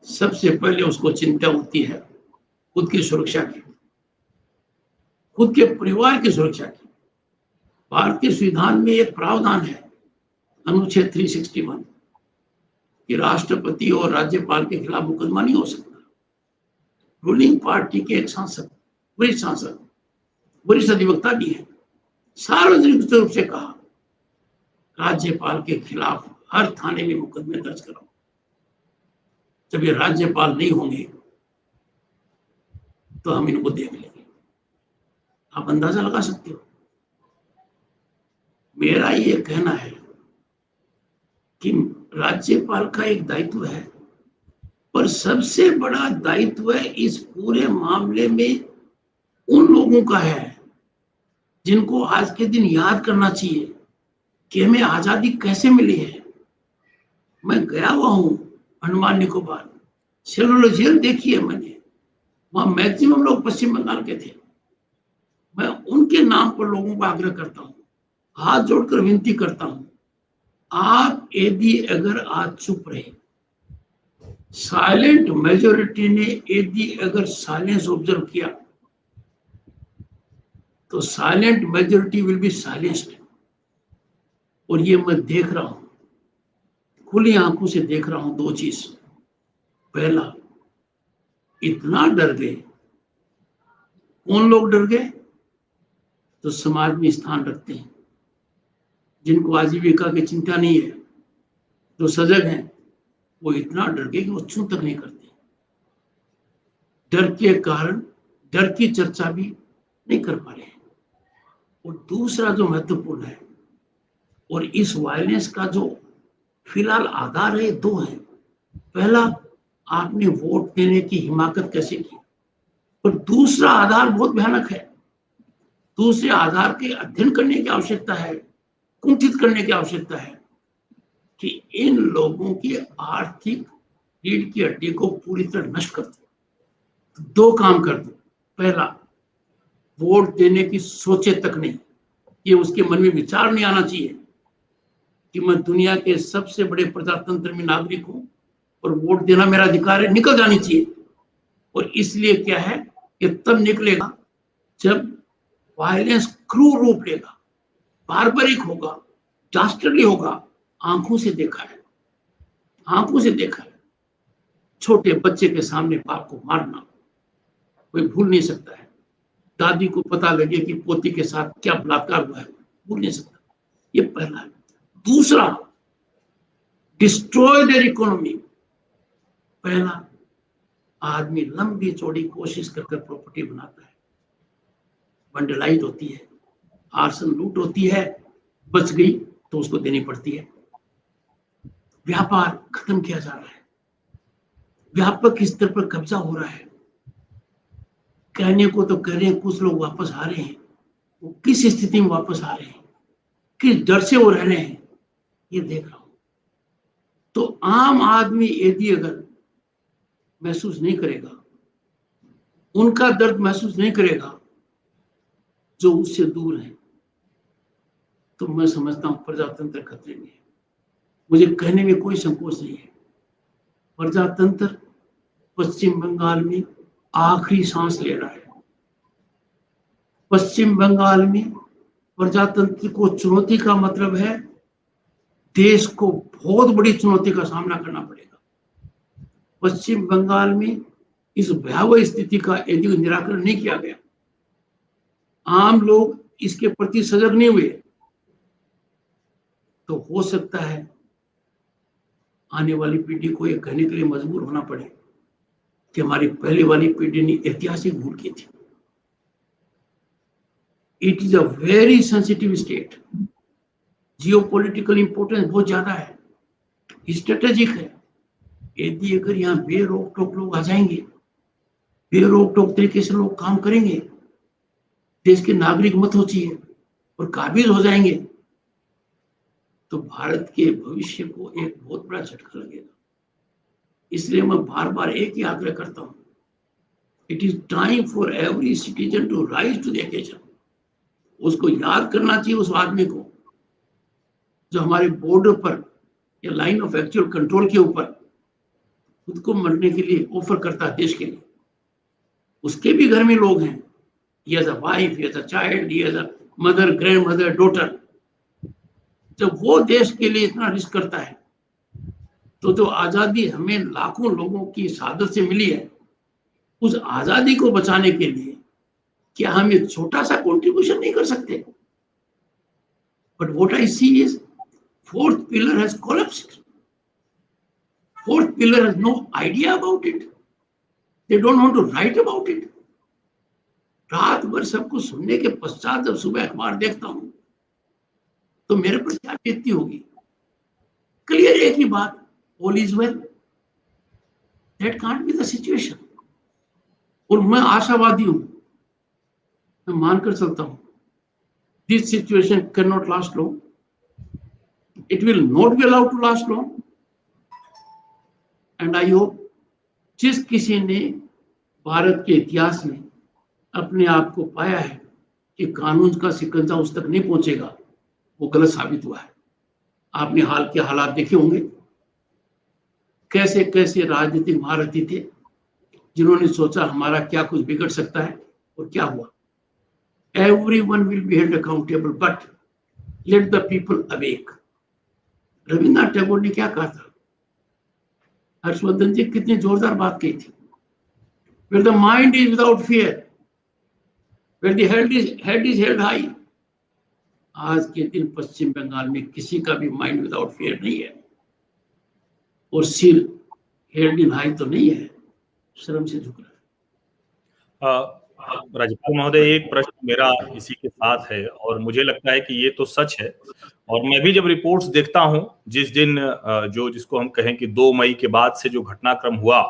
सबसे पहले उसको चिंता होती है खुद की सुरक्षा की, खुद के परिवार की सुरक्षा की। भारतीय संविधान में एक प्रावधान है, अनुच्छेद 361, कि राष्ट्रपति और राज्यपाल के खिलाफ मुकदमा नहीं हो सकता। रूलिंग पार्टी के एक सांसद, वरिष्ठ अधिवक्ता भी है, सार्वजनिक रूप से कहा, राज्यपाल के खिलाफ हर थाने में मुकदमे दर्ज कराओ। जब ये राज्यपाल नहीं होंगे तो हम इनको देख लेंगे। आप अंदाजा लगा सकते हो। मेरा ये कहना है कि राज्यपाल का एक दायित्व है, पर सबसे बड़ा दायित्व इस पूरे मामले में उन लोगों का है जिनको आज के दिन याद करना चाहिए कि हमें आजादी कैसे मिली है। मैं गया हुआ हूं अंडमान निकोबार, सेलुलर जेल देखी है मैंने, वहां मैक्सिमम लोग पश्चिम बंगाल के थे। मैं उनके नाम पर लोगों को आग्रह करता हूं, हाथ जोड़कर विनती करता हूं, आप यदि अगर आज चुप रहे, साइलेंट मेजोरिटी ने यदि अगर साइलेंस ऑब्जर्व किया, तो silent majority will be silenced. और ये मैं देख रहा हूं, खुली आंखों से देख रहा हूं दो चीज। पहला, इतना डर गए। कौन लोग डर गए? तो समाज में स्थान रखते हैं, जिनको आजीविका की चिंता नहीं है, जो सजग हैं, वो इतना डर गए कि वो छू तक नहीं करते। डर के कारण डर की चर्चा भी नहीं कर पा रहे हैं। और दूसरा जो महत्वपूर्ण है, और इस वायलेंस का जो फिलहाल आधार है, दो है। पहला, आपने वोट देने की हिमाकत कैसे की, और दूसरा आधार बहुत भयानक है। दूसरे आधार के अध्ययन करने की आवश्यकता है, कुंठित करने की आवश्यकता है कि इन लोगों की आर्थिक रीढ़ की हड्डी को पूरी तरह नष्ट कर दो। दो काम कर दो। पहला, वोट देने की सोचे तक नहीं, ये उसके मन में विचार नहीं आना चाहिए कि मैं दुनिया के सबसे बड़े प्रजातंत्र में नागरिक हूं और वोट देना मेरा अधिकार है, निकल जानी चाहिए। और इसलिए क्या है, ये तब निकलेगा जब वायलेंस क्रूर रूप लेगा, बार्बरिक होगा, डास्टर्ली होगा। आंखों से देखा है, आंखों से देखा है। छोटे बच्चे के सामने बाप को मारना कोई भूल नहीं सकता है। दादी को पता लगे कि पोती के साथ क्या बलात्कार हुआ है, भूल नहीं सकता। ये पहला है। दूसरा, डिस्ट्रॉय देयर इकोनॉमी। पहला, आदमी लंबी चौड़ी कोशिश कर प्रॉपर्टी बनाता है, वंडलाइज होती है, आर्सन लूट होती है, बच गई तो उसको देनी पड़ती है। व्यापार खत्म किया जा रहा है, व्यापक स्तर पर कब्जा हो रहा है। कहने को तो कह रहे हैं, कुछ लोग वापस आ रहे हैं, वो किस स्थिति में वापस आ रहे हैं, किस डर से वो रह रहे हैं, ये देख रहा हूं। तो आम आदमी यदि अगर महसूस नहीं करेगा, उनका दर्द महसूस नहीं करेगा जो उससे दूर है, तो मैं समझता हूं प्रजातंत्र खतरे में है। मुझे कहने में कोई संकोच नहीं है, प्रजातंत्र पश्चिम बंगाल में आखिरी सांस ले रहा है। पश्चिम बंगाल में प्रजातंत्र को चुनौती का मतलब है देश को बहुत बड़ी चुनौती का सामना करना पड़ेगा। पश्चिम बंगाल में इस भयावह स्थिति का यदि निराकरण नहीं किया गया, आम लोग इसके प्रति सजग नहीं हुए, तो हो सकता है आने वाली पीढ़ी को ये कहने के लिए मजबूर होना पड़े कि हमारी पहले वाली पीढ़ी ने ऐतिहासिक भूल की थी। It is a very sensitive state, geopolitical importance बहुत ज्यादा है, स्ट्रेटेजिक है। यदि अगर यहाँ बेरोक टोक लोग आ जाएंगे, बेरोक टोक तरीके से लोग काम करेंगे, देश के नागरिक मत हो चाहिए और काबिज हो जाएंगे, तो भारत के भविष्य को एक बहुत बड़ा झटका लगेगा। इसलिए मैं बार बार एक ही आग्रह करता हूं, it is time for every citizen to rise to the occasion. उसको याद करना चाहिए उस आदमी को जो हमारे बॉर्डर पर या लाइन ऑफ एक्चुअल कंट्रोल के ऊपर खुद को मरने के लिए ऑफर करता है देश के लिए। उसके भी घर में लोग हैं, he has a wife, he has a child, he has a mother, grandmother, daughter। जब वो देश के लिए इतना रिस्क करता है, तो जो आजादी हमें लाखों लोगों की शहादत से मिली है, उस आजादी को बचाने के लिए क्या हम एक छोटा सा कंट्रीब्यूशन नहीं कर सकते? But what I see is fourth pillar has collapsed. Fourth pillar has no idea about it, they don't want to write about it. रात भर सब कुछ सुनने के पश्चात जब सुबह अखबार देखता हूं तो मेरे पर क्या बीतती होगी? क्लियर एक ही बात, all is well. That can't be the situation. और मैं आशावादी हूं, मैं मानकर चलता हूं, this situation can not last long, it will not be allowed to last long. And I hope जिस किसी ने भारत के इतिहास में अपने आप को पाया है कि कानून का शिकंजा उस तक नहीं पहुंचेगा, वो गलत साबित हुआ है। आपने हाल के हालात देखे होंगे, कैसे कैसे राजनीतिक महारथी थे जिन्होंने सोचा हमारा क्या कुछ बिगड़ सकता है, और क्या हुआ? Everyone will be held accountable, but let the people awake। Rabindranath Tagore ने क्या कहा था? हर्षवर्धन जी कितनी जोरदार बात कही थी, where the mind is without fear, where the head is held high। आज के दिन पश्चिम बंगाल में किसी का भी माइंड विदाउट फियर नहीं है, और सिर हेल्ड इन हाई तो नहीं है, शर्म से झुक रहा है। राज्यपाल महोदय, एक प्रश्न मेरा इसी के साथ है, और मुझे लगता है कि ये तो सच है, और मैं भी जब रिपोर्ट्स देखता हूं, जिस दिन जिसको हम कहें कि 2 मई के बाद से जो घटनाक्रम हुआ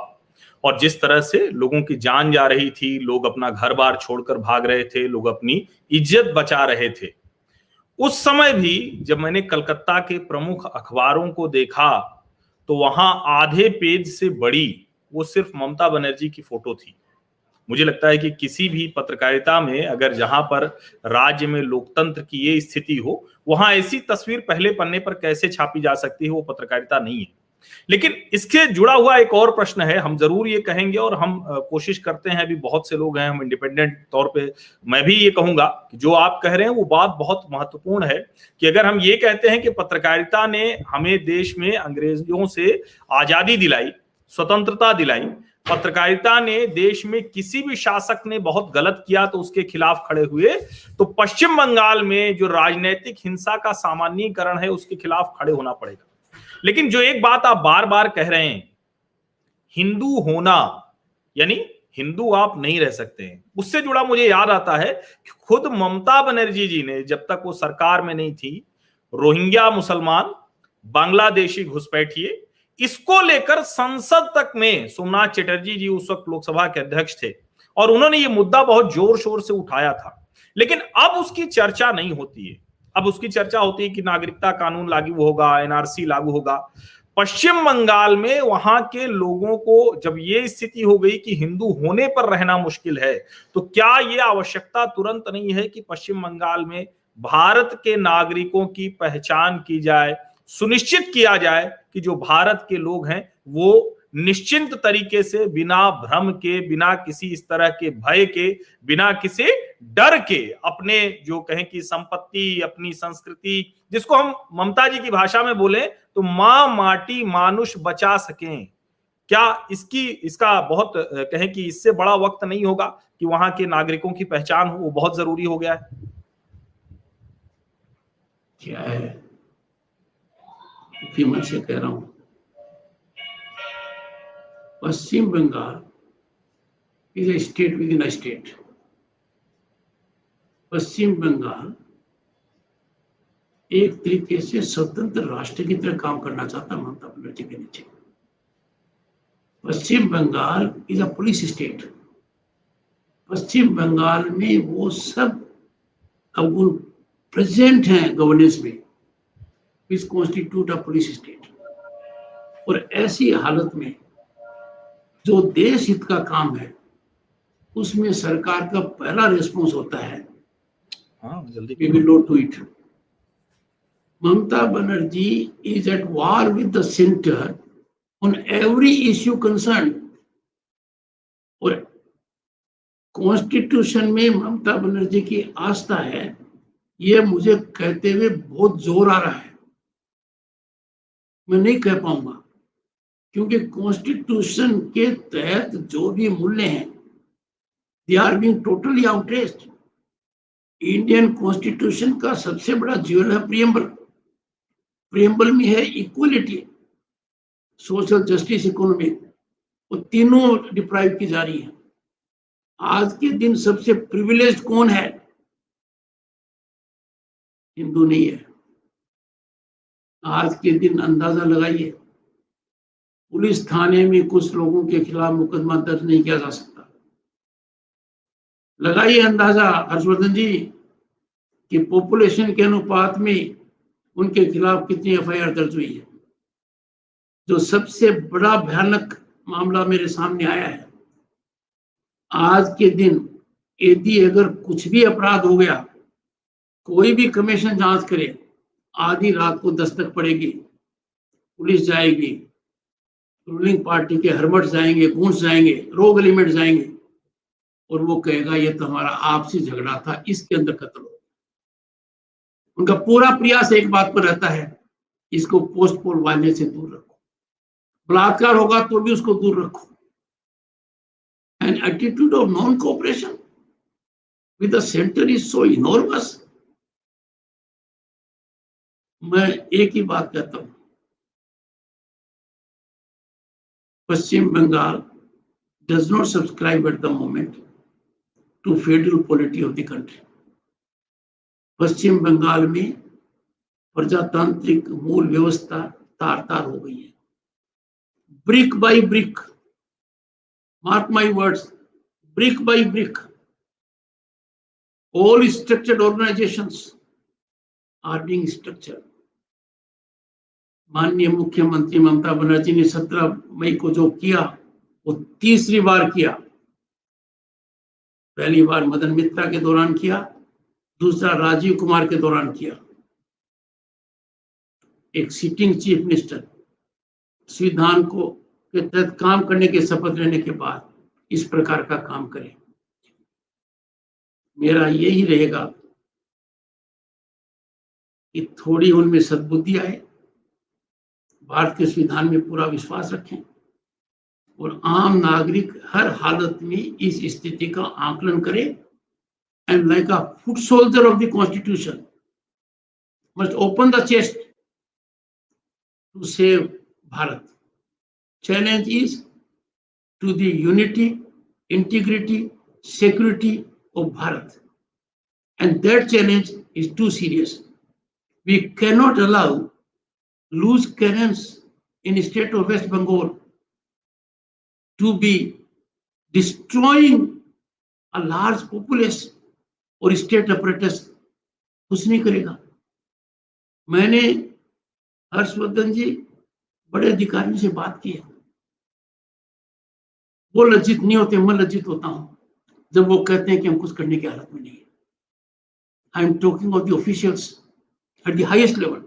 और जिस तरह से लोगों की जान जा रही थी, लोग अपना घर बार छोड़कर भाग रहे थे, लोग अपनी इज्जत बचा रहे थे, उस समय भी जब मैंने कलकत्ता के प्रमुख अखबारों को देखा तो वहां आधे पेज से बड़ी वो सिर्फ ममता बनर्जी की फोटो थी। मुझे लगता है कि किसी भी पत्रकारिता में अगर जहां पर राज्य में लोकतंत्र की ये स्थिति हो, वहां ऐसी तस्वीर पहले पन्ने पर कैसे छापी जा सकती है, वो पत्रकारिता नहीं है। लेकिन इसके जुड़ा हुआ एक और प्रश्न है, हम जरूर ये कहेंगे और हम कोशिश करते हैं, अभी बहुत से लोग हैं, हम इंडिपेंडेंट तौर पे मैं भी ये कहूंगा कि जो आप कह रहे हैं वो बात बहुत महत्वपूर्ण है कि अगर हम ये कहते हैं कि पत्रकारिता ने हमें देश में अंग्रेजों से आजादी दिलाई, स्वतंत्रता दिलाई, पत्रकारिता ने देश में किसी भी शासक ने बहुत गलत किया तो उसके खिलाफ खड़े हुए, तो पश्चिम बंगाल में जो राजनीतिक हिंसा का सामान्यीकरण है उसके खिलाफ खड़े होना पड़ेगा। लेकिन जो एक बात आप बार बार कह रहे हैं, हिंदू होना यानी हिंदू आप नहीं रह सकते हैं, उससे जुड़ा मुझे याद आता है कि खुद ममता बनर्जी जी ने जब तक वो सरकार में नहीं थी, रोहिंग्या मुसलमान, बांग्लादेशी घुसपैठिए, इसको लेकर संसद तक में सोमनाथ चटर्जी जी उस वक्त लोकसभा के अध्यक्ष थे और उन्होंने ये मुद्दा बहुत जोर शोर से उठाया था। लेकिन अब उसकी चर्चा नहीं होती है। अब उसकी चर्चा होती है कि नागरिकता कानून लागू होगा, एनआरसी लागू होगा। पश्चिम बंगाल में वहां के लोगों को जब ये स्थिति हो गई कि हिंदू होने पर रहना मुश्किल है, तो क्या ये आवश्यकता तुरंत नहीं है कि पश्चिम बंगाल में भारत के नागरिकों की पहचान की जाए, सुनिश्चित किया जाए कि जो भारत के लोग हैं वो निश्चिंत तरीके से, बिना भ्रम के, बिना किसी इस तरह के भय के, बिना किसी डर के अपने जो कहें कि संपत्ति, अपनी संस्कृति, जिसको हम ममता जी की भाषा में बोले तो मां माटी मानुष बचा सकें, क्या इसका बहुत कहें कि इससे बड़ा वक्त नहीं होगा कि वहां के नागरिकों की पहचान हो, वो बहुत जरूरी हो गया है? क्या है कि मैं से कह रहा हूं, Paschim Bangal is a state within a state. Paschim Bangal एक तरीके से स्वतंत्र राष्ट्र की तरह काम करना चाहता ममता बनर्जी के नीचे। Paschim Bangal is a police state. Paschim Bengal में वो सब अब वो प्रेजेंट हैं गवर्नेंस में, which constitute a police state. और ऐसी हालत में जो देश हित का काम है उसमें सरकार का पहला रिस्पॉन्स होता है जल्दी we will not do it. Mamata Banerjee is at war with the centre on every issue concern. और कॉन्स्टिट्यूशन में ममता बनर्जी की आस्था है, ये मुझे कहते हुए बहुत जोर आ रहा है। मैं नहीं कह पाऊंगा क्योंकि कॉन्स्टिट्यूशन के तहत जो भी मूल्य हैं they are being totally outraged. Indian constitution का सबसे बड़ा ज्वेल है प्रियम्बल। प्रियम्बल में है इक्वलिटी, सोशल जस्टिस, इकोनॉमी, वो तीनों डिप्राइव की जा रही है। आज के दिन सबसे प्रिविलेज्ड कौन है? हिंदू नहीं है। आज के दिन अंदाजा लगाइए, पुलिस थाने में कुछ लोगों के खिलाफ मुकदमा दर्ज नहीं किया जा सकता। लगाइए अंदाजा हर्षवर्धन जी कि पॉपुलेशन के अनुपात में उनके खिलाफ कितनी एफआईआर दर्ज हुई है। जो सबसे बड़ा भयानक मामला मेरे सामने आया है, आज के दिन यदि अगर कुछ भी अपराध हो गया, कोई भी कमीशन जांच करे, आधी रात को दस्तक पड़ेगी, पुलिस जाएगी, रूलिंग पार्टी के हरमट जाएंगे, गुंड्स जाएंगे, रोग एलिमेंट जाएंगे और वो कहेगा ये तो हमारा आपसी झगड़ा था, इसके अंदर कत्ल हो। उनका पूरा प्रयास एक बात पर रहता है, इसको पोस्ट पोल वायलेंस से दूर रखो। बलात्कार होगा तो भी उसको दूर रखो। An attitude of non cooperation with the centre is so enormous. मैं एक ही बात कहता हूं, Paschim Bangal does not subscribe at the moment to federal polity of the country. Paschim Bengal में प्रजातांत्रिक मूल व्यवस्था तार तार हो गई है। Brick by brick, mark my words, brick by brick, all structured organizations are being structured। माननीय मुख्यमंत्री ममता बनर्जी ने 17 मई को जो किया वो तीसरी बार किया। पहली बार मदन मित्रा के दौरान किया, दूसरा राजीव कुमार के दौरान किया। एक सिटिंग चीफ मिनिस्टर संविधान को के तहत काम करने के शपथ लेने के बाद इस प्रकार का काम करे। मेरा यही रहेगा कि थोड़ी उनमें सद्बुद्धि आए, भारत के संविधान में पूरा विश्वास रखें और आम नागरिक हर हालत में इस स्थिति का आकलन करे and like a foot soldier of the constitution must open the chest to save Bharat. Challenge is to the unity, integrity, security of Bharat and that challenge is too serious. We can not allow loose cannons in the state of West Bengal to be destroying a large populace और state apparatus कुछ नहीं करेगा। मैंने हर्षवर्धन जी बड़े अधिकारियों से बात की है, वो लज्जित नहीं होते, मैं लज्जित होता हूं जब वो कहते हैं कि हम कुछ करने की हालत में नहीं है। I am talking of the officials at the highest level.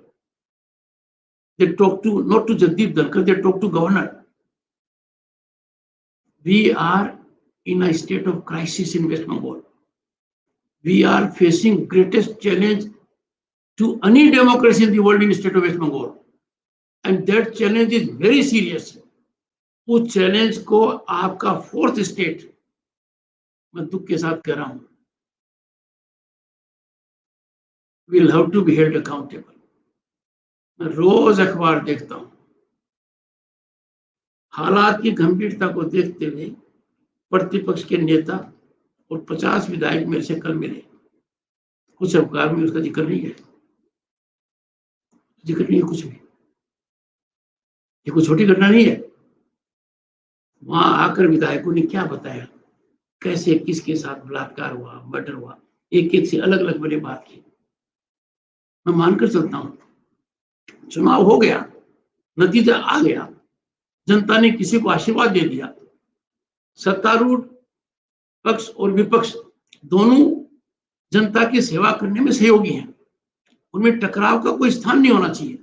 They talk to, not to Jagdeep Dharkar, they talk to governor. We are in a state of crisis in West Bengal. we are facing greatest challenge to any democracy in the world in the state of West Bengal, and that challenge is very serious. उस चैलेंज को आपका फोर्थ स्टेट, मैं दुख के साथ कह रहा हूं, will have to be held accountable. मैं रोज अखबार देखता हूं, हालात की गंभीरता को देखते हुए प्रतिपक्ष के नेता और 50 विधायक मेरे से कल मिले। कुछ अखबार में उसका जिक्र नहीं है, कुछ भी। ये कोई छोटी घटना नहीं है। वहां आकर विधायकों ने क्या बताया, कैसे किसके साथ बलात्कार हुआ, मर्डर हुआ, एक एक से अलग अलग मैंने बात की। मैं मानकर चलता हूं, चुनाव हो गया, नतीजा आ गया, जनता ने किसी को आशीर्वाद दे दिया। सत्तारूढ़ पक्ष और विपक्ष दोनों जनता की सेवा करने में सहयोगी हैं, उनमें टकराव का कोई स्थान नहीं होना चाहिए।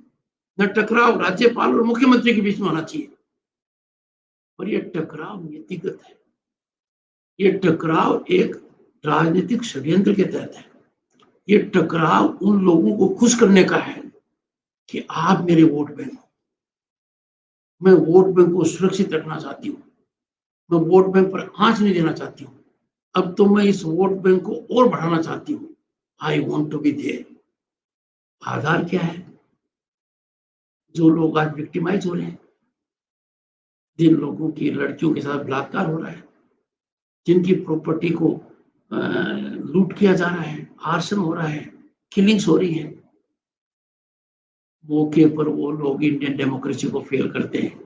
न टकराव राज्यपाल और मुख्यमंत्री के बीच में होना चाहिए, और ये टकराव नीतिगत है। ये टकराव एक राजनीतिक षड्यंत्र के तहत है। ये टकराव उन लोगों को खुश करने का है कि आप मेरे वोट बैंक हो। मैं वोट बैंक को सुरक्षित रखना चाहती हूँ, मैं वोट बैंक पर आंच नहीं देना चाहती हूँ। अब तो मैं इस वोट बैंक को और बढ़ाना चाहती हूँ। I want to be there. आधार क्या है? जो लोग आज विक्टिमाइज हो रहे हैं, जिन लोगों की लड़कियों के साथ बलात्कार हो रहा है, जिनकी प्रॉपर्टी को लूट किया जा रहा है, आर्सन हो रहा है, किलिंग्स हो रही है, मौके पर वो लोग इंडियन डेमोक्रेसी को फेल करते हैं।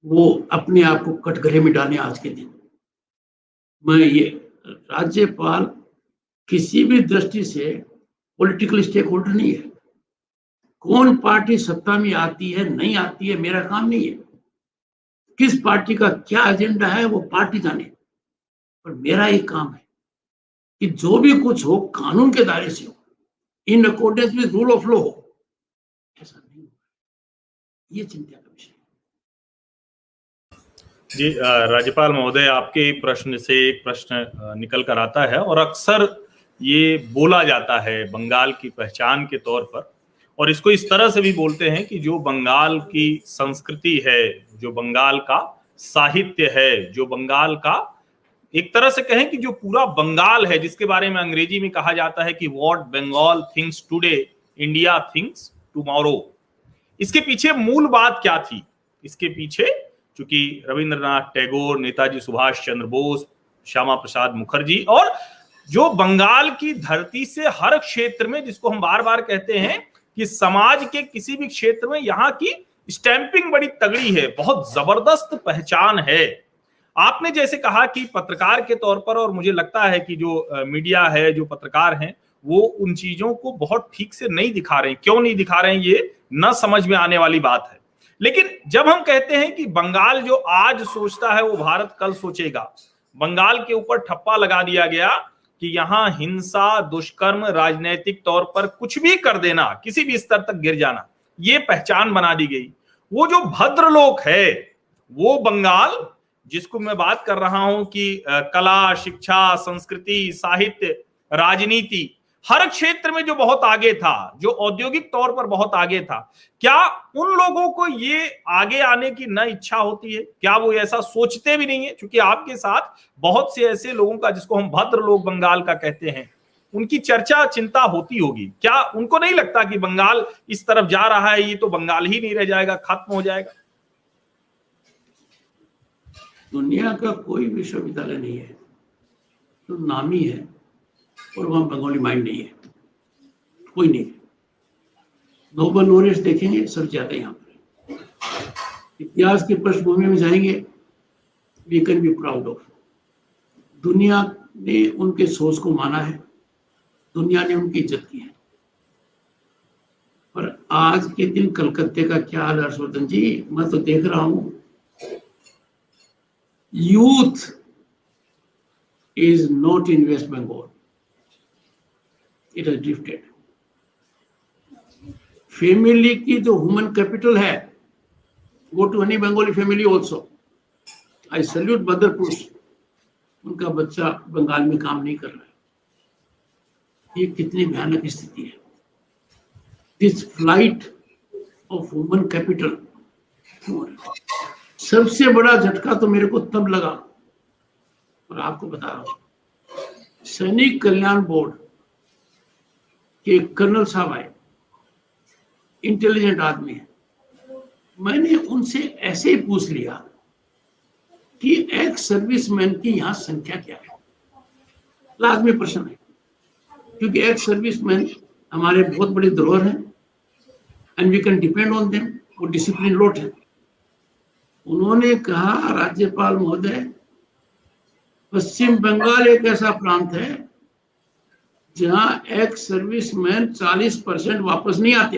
वो अपने आप को कटघरे में डालें आज के दिन। मैं ये राज्यपाल किसी भी दृष्टि से पॉलिटिकल स्टेक होल्डर नहीं है। कौन पार्टी सत्ता में आती है नहीं आती है मेरा काम नहीं है। किस पार्टी का क्या एजेंडा है वो पार्टी जाने, पर मेरा एक काम है कि जो भी कुछ हो कानून के दायरे से हो, in accordance with rule of law हो। ऐसा नहीं हो, ये चिंता का विषय जी। राज्यपाल महोदय, आपके प्रश्न से एक प्रश्न निकल कर आता है, और अक्सर ये बोला जाता है बंगाल की पहचान के तौर पर, और इसको इस तरह से भी बोलते हैं कि जो बंगाल की संस्कृति है, जो बंगाल का साहित्य है, जो बंगाल का एक तरह से कहें कि जो पूरा बंगाल है, जिसके बारे में अंग्रेजी में कहा जाता है कि what Bengal thinks today India thinks tomorrow. इसके पीछे मूल बात क्या थी? इसके पीछे चूंकि रविंद्रनाथ टैगोर, नेताजी सुभाष चंद्र बोस, श्यामा प्रसाद मुखर्जी, और जो बंगाल की धरती से हर क्षेत्र में, जिसको हम बार बार कहते हैं कि समाज के किसी भी क्षेत्र में यहाँ की स्टैंपिंग बड़ी तगड़ी है, बहुत जबरदस्त पहचान है। आपने जैसे कहा कि पत्रकार के तौर पर, और मुझे लगता है कि जो मीडिया है, जो पत्रकार हैं, वो उन चीजों को बहुत ठीक से नहीं दिखा रहे हैं। क्यों नहीं दिखा रहे हैं, ये न समझ में आने वाली बात है। लेकिन जब हम कहते हैं कि बंगाल जो आज सोचता है वो भारत कल सोचेगा, बंगाल के ऊपर ठप्पा लगा दिया गया कि यहां हिंसा, दुष्कर्म, राजनीतिक तौर पर कुछ भी कर देना, किसी भी स्तर तक गिर जाना, ये पहचान बना दी गई। वो जो भद्रलोक है, वो बंगाल जिसको मैं बात कर रहा हूं कि कला, शिक्षा, संस्कृति, साहित्य, राजनीति, हर क्षेत्र में जो बहुत आगे था, जो औद्योगिक तौर पर बहुत आगे था, क्या उन लोगों को ये आगे आने की न इच्छा होती है? क्या वो ऐसा सोचते भी नहीं है? क्योंकि आपके साथ बहुत से ऐसे लोगों का, जिसको हम भद्र लोग बंगाल का कहते हैं, उनकी चर्चा, चिंता होती होगी। क्या उनको नहीं लगता कि बंगाल इस तरफ जा रहा है, ये तो बंगाल ही नहीं रह जाएगा, खत्म हो जाएगा? दुनिया का कोई विश्वविद्यालय नहीं है जो नामी है और वहां बंगाली माइंड नहीं है, कोई नहीं। नोबेल लॉरेट्स देखेंगे, सब जाते हैं यहाँ पर। इतिहास की पृष्ठभूमि में जाएंगे, we can be proud of. दुनिया ने उनके सोच को माना है, दुनिया ने उनकी इज्जत की है। पर आज के दिन कलकत्ते का क्या हाल है हर्षवर्धन जी? मैं तो देख रहा हूं, youth is not in west Bengal, it has drifted. Family की जो ह्यूमन कैपिटल है, go to any Bengali family also. I salute mother पुरुष, उनका बच्चा बंगाल में काम नहीं कर रहा है। ये कितनी भयानक स्थिति है। This flight of human capital. सबसे बड़ा झटका तो मेरे को तब लगा, और आपको बता रहा हूं, सैनिक कल्याण बोर्ड के कर्नल साहब आए, इंटेलिजेंट आदमी है। मैंने उनसे ऐसे ही पूछ लिया कि एक्स सर्विसमैन की यहां संख्या क्या है। लाजमी प्रश्न है, क्योंकि एक्स सर्विसमैन हमारे बहुत बड़ी धरोहर है and we can depend on them. वो डिसिप्लिन लोट है। उन्होंने कहा, राज्यपाल महोदय, पश्चिम बंगाल एक ऐसा प्रांत है जहां एक्स सर्विसमैन 40% वापस नहीं आते।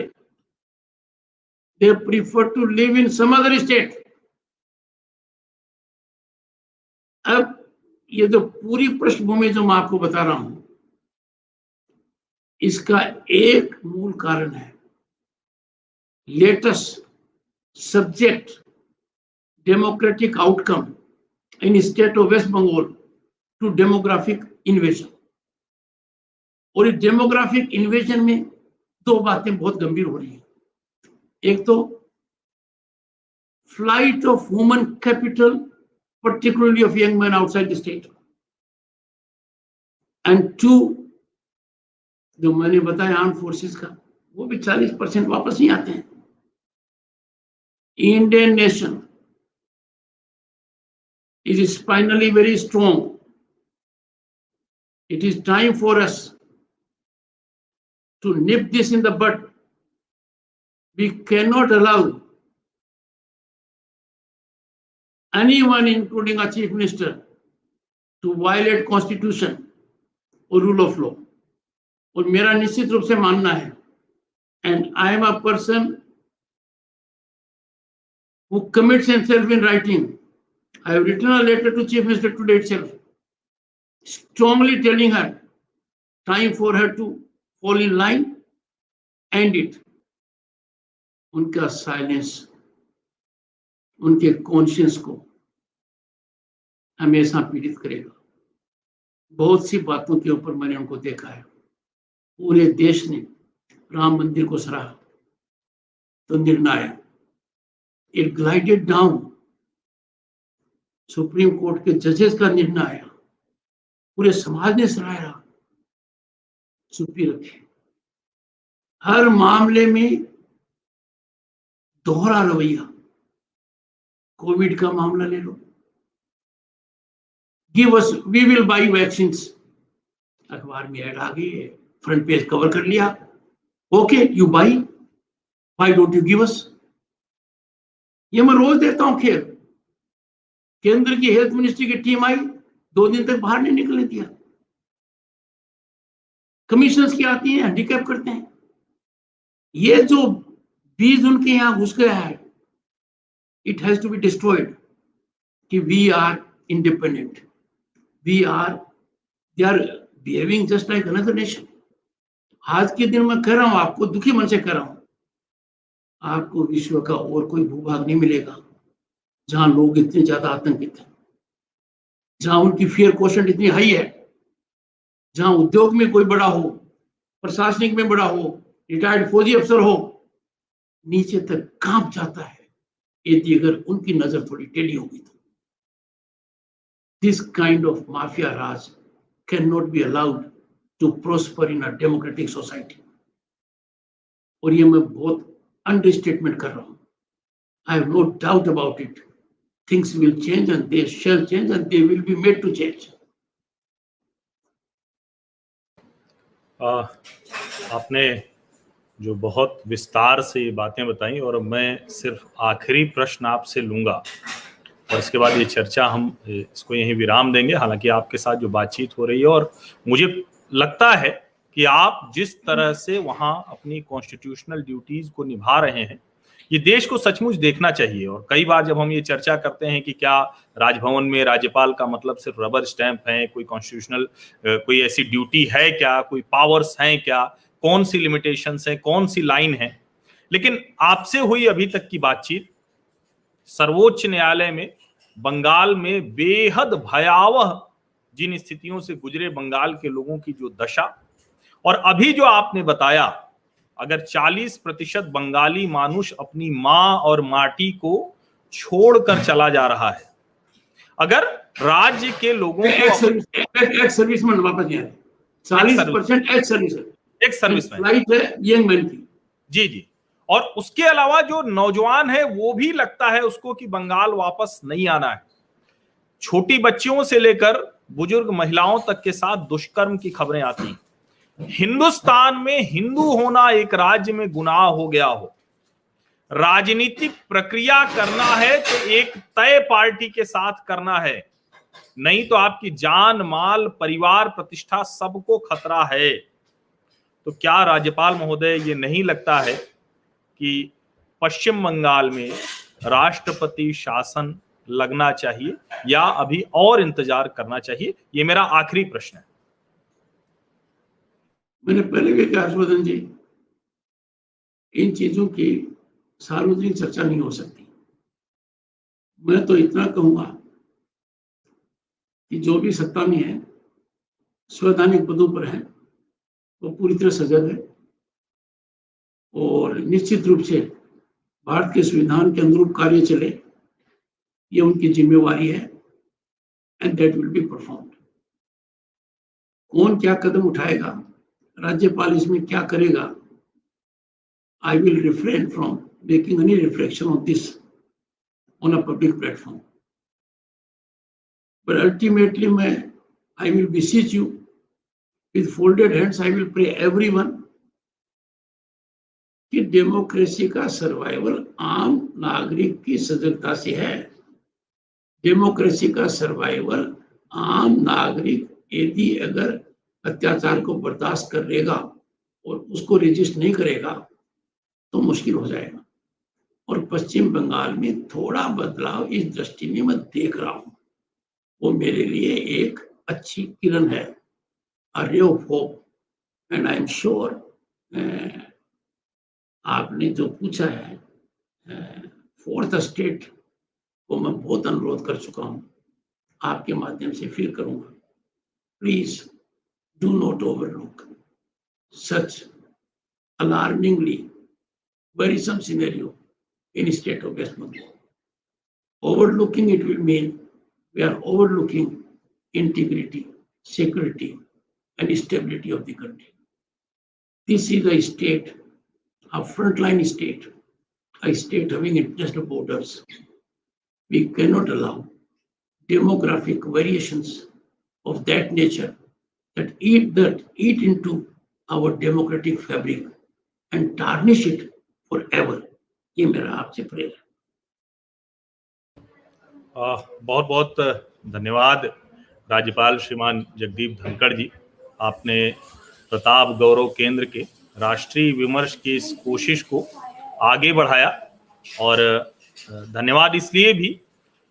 They prefer to live in some other state. अब ये जो पूरी पृष्ठभूमि जो मैं आपको बता रहा हूं, इसका एक मूल कारण है latest subject democratic outcome in state of west Bengal to demographic invasion. और इस डेमोग्राफिक इन्वेजन में दो बातें बहुत गंभीर हो रही हैं। एक तो flight of human capital, particularly of young men outside the state, and two, जो मैंने बताया आर्म फोर्सेस का, वो भी 40% वापस नहीं आते हैं। Indian nation is spinally very strong. It is time for us to nip this in the bud. We cannot allow anyone, including our chief minister, to violate constitution or rule of law. और मेरा निश्चित रूप से मानना है, and I am a person who commits himself in writing. I have written a letter to Chief Minister today itself, strongly telling her, time for her to fall in line, end it. उनका साइलेंस उनके कॉन्शियंस को हमेशा पीड़ित करेगा। बहुत सी बातों के ऊपर मैंने उनको देखा है। पूरे देश ने राम मंदिर को सराहा, तो निर्णय आया, it glided down. Supreme court के जजेस का निर्णय आया, पूरे समाज ने सराहा, चुप्पी रखी। हर मामले में दोहरा रवैया। कोविड का मामला ले लो, give us, we will buy vaccine. अखबार में ऐड आ गई है, फ्रंट पेज कवर कर लिया। Okay, you by, why don't you give us? ये मैं रोज देता हूं खेल। केंद्र की हेल्थ मिनिस्ट्री की टीम आई, 2 दिन तक बाहर नहीं निकलने दिया। कमिश्नर्स की आती हैं, हैंडीकैप करते हैं। ये जो बीज उनके यहां घुस गया है, it has to be destroyed. कि we are independent, we are, they are behaving just like another nation. आज के दिन मैं कह रहा हूं, आपको दुखी मन से कह रहा हूं, आपको विश्व का और कोई भूभाग नहीं मिलेगा जहां लोग इतने ज्यादा आतंकित हैं, जहां उनकी फियर कोशेंट इतनी हाई है, जहां उद्योग में कोई बड़ा हो, प्रशासनिक में बड़ा हो, रिटायर्ड फौजी अफसर हो, नीचे तक कांप जाता है यदि अगर उनकी नजर थोड़ी टेढ़ी होगी तो। This kind of mafia raj can not be allowed to prosper in a democratic society. और ये मैं बहुत अंडरस्टेटमेंट कर रहा हूं। I have no doubt about it. Things will change and they shall change and they will be made to change. आपने जो बहुत विस्तार से ये बातें बताई, और मैं सिर्फ आखिरी प्रश्न आपसे लूंगा और इसके बाद ये चर्चा हम इसको यहीं विराम देंगे। हालांकि आपके साथ जो बातचीत हो रही है, और मुझे लगता है कि आप जिस तरह से वहां अपनी कॉन्स्टिट्यूशनल ड्यूटीज को निभा रहे हैं, ये देश को सचमुच देखना चाहिए। और कई बार जब हम ये चर्चा करते हैं कि क्या राजभवन में राज्यपाल का मतलब सिर्फ रबर स्टैंप है, कोई कॉन्स्टिट्यूशनल कोई ऐसी ड्यूटी है क्या, कोई पावर्स हैं क्या, कौन सी लिमिटेशंस है, कौन सी लाइन है, लेकिन आपसे हुई अभी तक की बातचीत सर्वोच्च न्यायालय में बंगाल में बेहद भयावह जिन स्थितियों से गुजरे बंगाल के लोगों की जो दशा, और अभी जो आपने बताया, अगर 40% बंगाली मानुष अपनी मां और माटी को छोड़कर चला जा रहा है, अगर राज्य के लोगों को एक्स सर्विसमैन वापस नहीं आए, 40% एक्स सर्विसमैन फ्लाइट है यंग मैन की। जी जी, और उसके अलावा जो नौजवान है वो भी लगता है उसको कि बंगाल वापस नहीं आना है। छोटी बच्चियों से लेकर बुजुर्ग महिलाओं तक के साथ दुष्कर्म की खबरें आती। हिंदुस्तान में हिंदू होना एक राज्य में गुनाह हो गया हो, राजनीतिक प्रक्रिया करना है तो एक तय पार्टी के साथ करना है, नहीं तो आपकी जान माल परिवार प्रतिष्ठा सबको खतरा है। तो क्या राज्यपाल महोदय ये नहीं लगता है कि पश्चिम बंगाल में राष्ट्रपति शासन लगना चाहिए या अभी और इंतजार करना चाहिए? ये मेरा आखिरी प्रश्न है। मैंने पहले भी कहा हर्षवर्धन जी, इन चीजों की सार्वजनिक चर्चा नहीं हो सकती। मैं तो इतना कहूंगा कि जो भी सत्ता में है, संवैधानिक पदों पर है, वो पूरी तरह सजग है और निश्चित रूप से भारत के संविधान के अनुरूप कार्य चले, ये उनकी जिम्मेवारी है and that will be performed. कौन क्या कदम उठाएगा, राज्यपाल इसमें क्या करेगा, I will refrain from making any reflection on this on a public platform. But ultimately, I will beseech you with folded hands. I will pray everyone कि डेमोक्रेसी का सर्वाइवल आम नागरिक की सजगता से है। डेमोक्रेसी का सर्वाइवल आम नागरिक यदि अगर अत्याचार को बर्दाश्त कर लेगा और उसको रजिस्ट नहीं करेगा तो मुश्किल हो जाएगा। और पश्चिम बंगाल में थोड़ा बदलाव इस दृष्टि में मैं देख रहा हूं, वो मेरे लिए एक अच्छी किरण है, a ray of hope, and I am sure आपने जो पूछा है, फोर्थ स्टेट को मैं बहुत अनुरोध कर चुका हूं, आपके माध्यम से फिर करूंगा, please do not overlook such alarmingly worrisome scenario in state of West Bengal. Overlooking it will mean we are overlooking integrity, security, and stability of the country. This is a state, a frontline state, a state having international borders. We cannot allow demographic variations of that nature that eat into our democratic fabric and tarnish it forever. ये मेरा आपसे प्रेयर है। बहुत बहुत धन्यवाद राज्यपाल श्रीमान जगदीप धनखड़ जी। आपने प्रताप गौरव केंद्र के राष्ट्रीय विमर्श की इस कोशिश को आगे बढ़ाया, और धन्यवाद इसलिए भी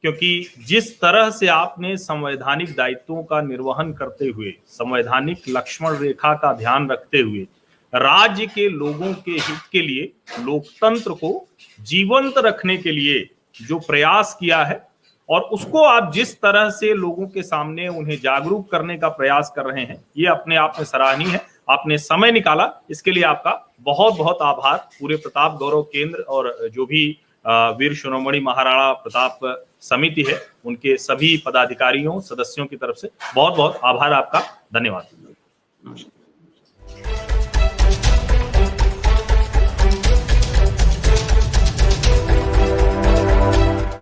क्योंकि जिस तरह से आपने संवैधानिक दायित्वों का निर्वहन करते हुए, संवैधानिक लक्ष्मण रेखा का ध्यान रखते हुए राज्य के लोगों के हित के लिए, लोकतंत्र को जीवंत रखने के लिए जो प्रयास किया है, और उसको आप जिस तरह से लोगों के सामने उन्हें जागरूक करने का प्रयास कर रहे हैं, ये अपने आप में सराहनीय है। आपने समय निकाला, इसके लिए आपका बहुत बहुत आभार। पूरे प्रताप गौरव केंद्र और जो भी वीर शिरोमणि महाराणा प्रताप समिति है, उनके सभी पदाधिकारियों, सदस्यों की तरफ से बहुत बहुत आभार आपका। धन्यवाद।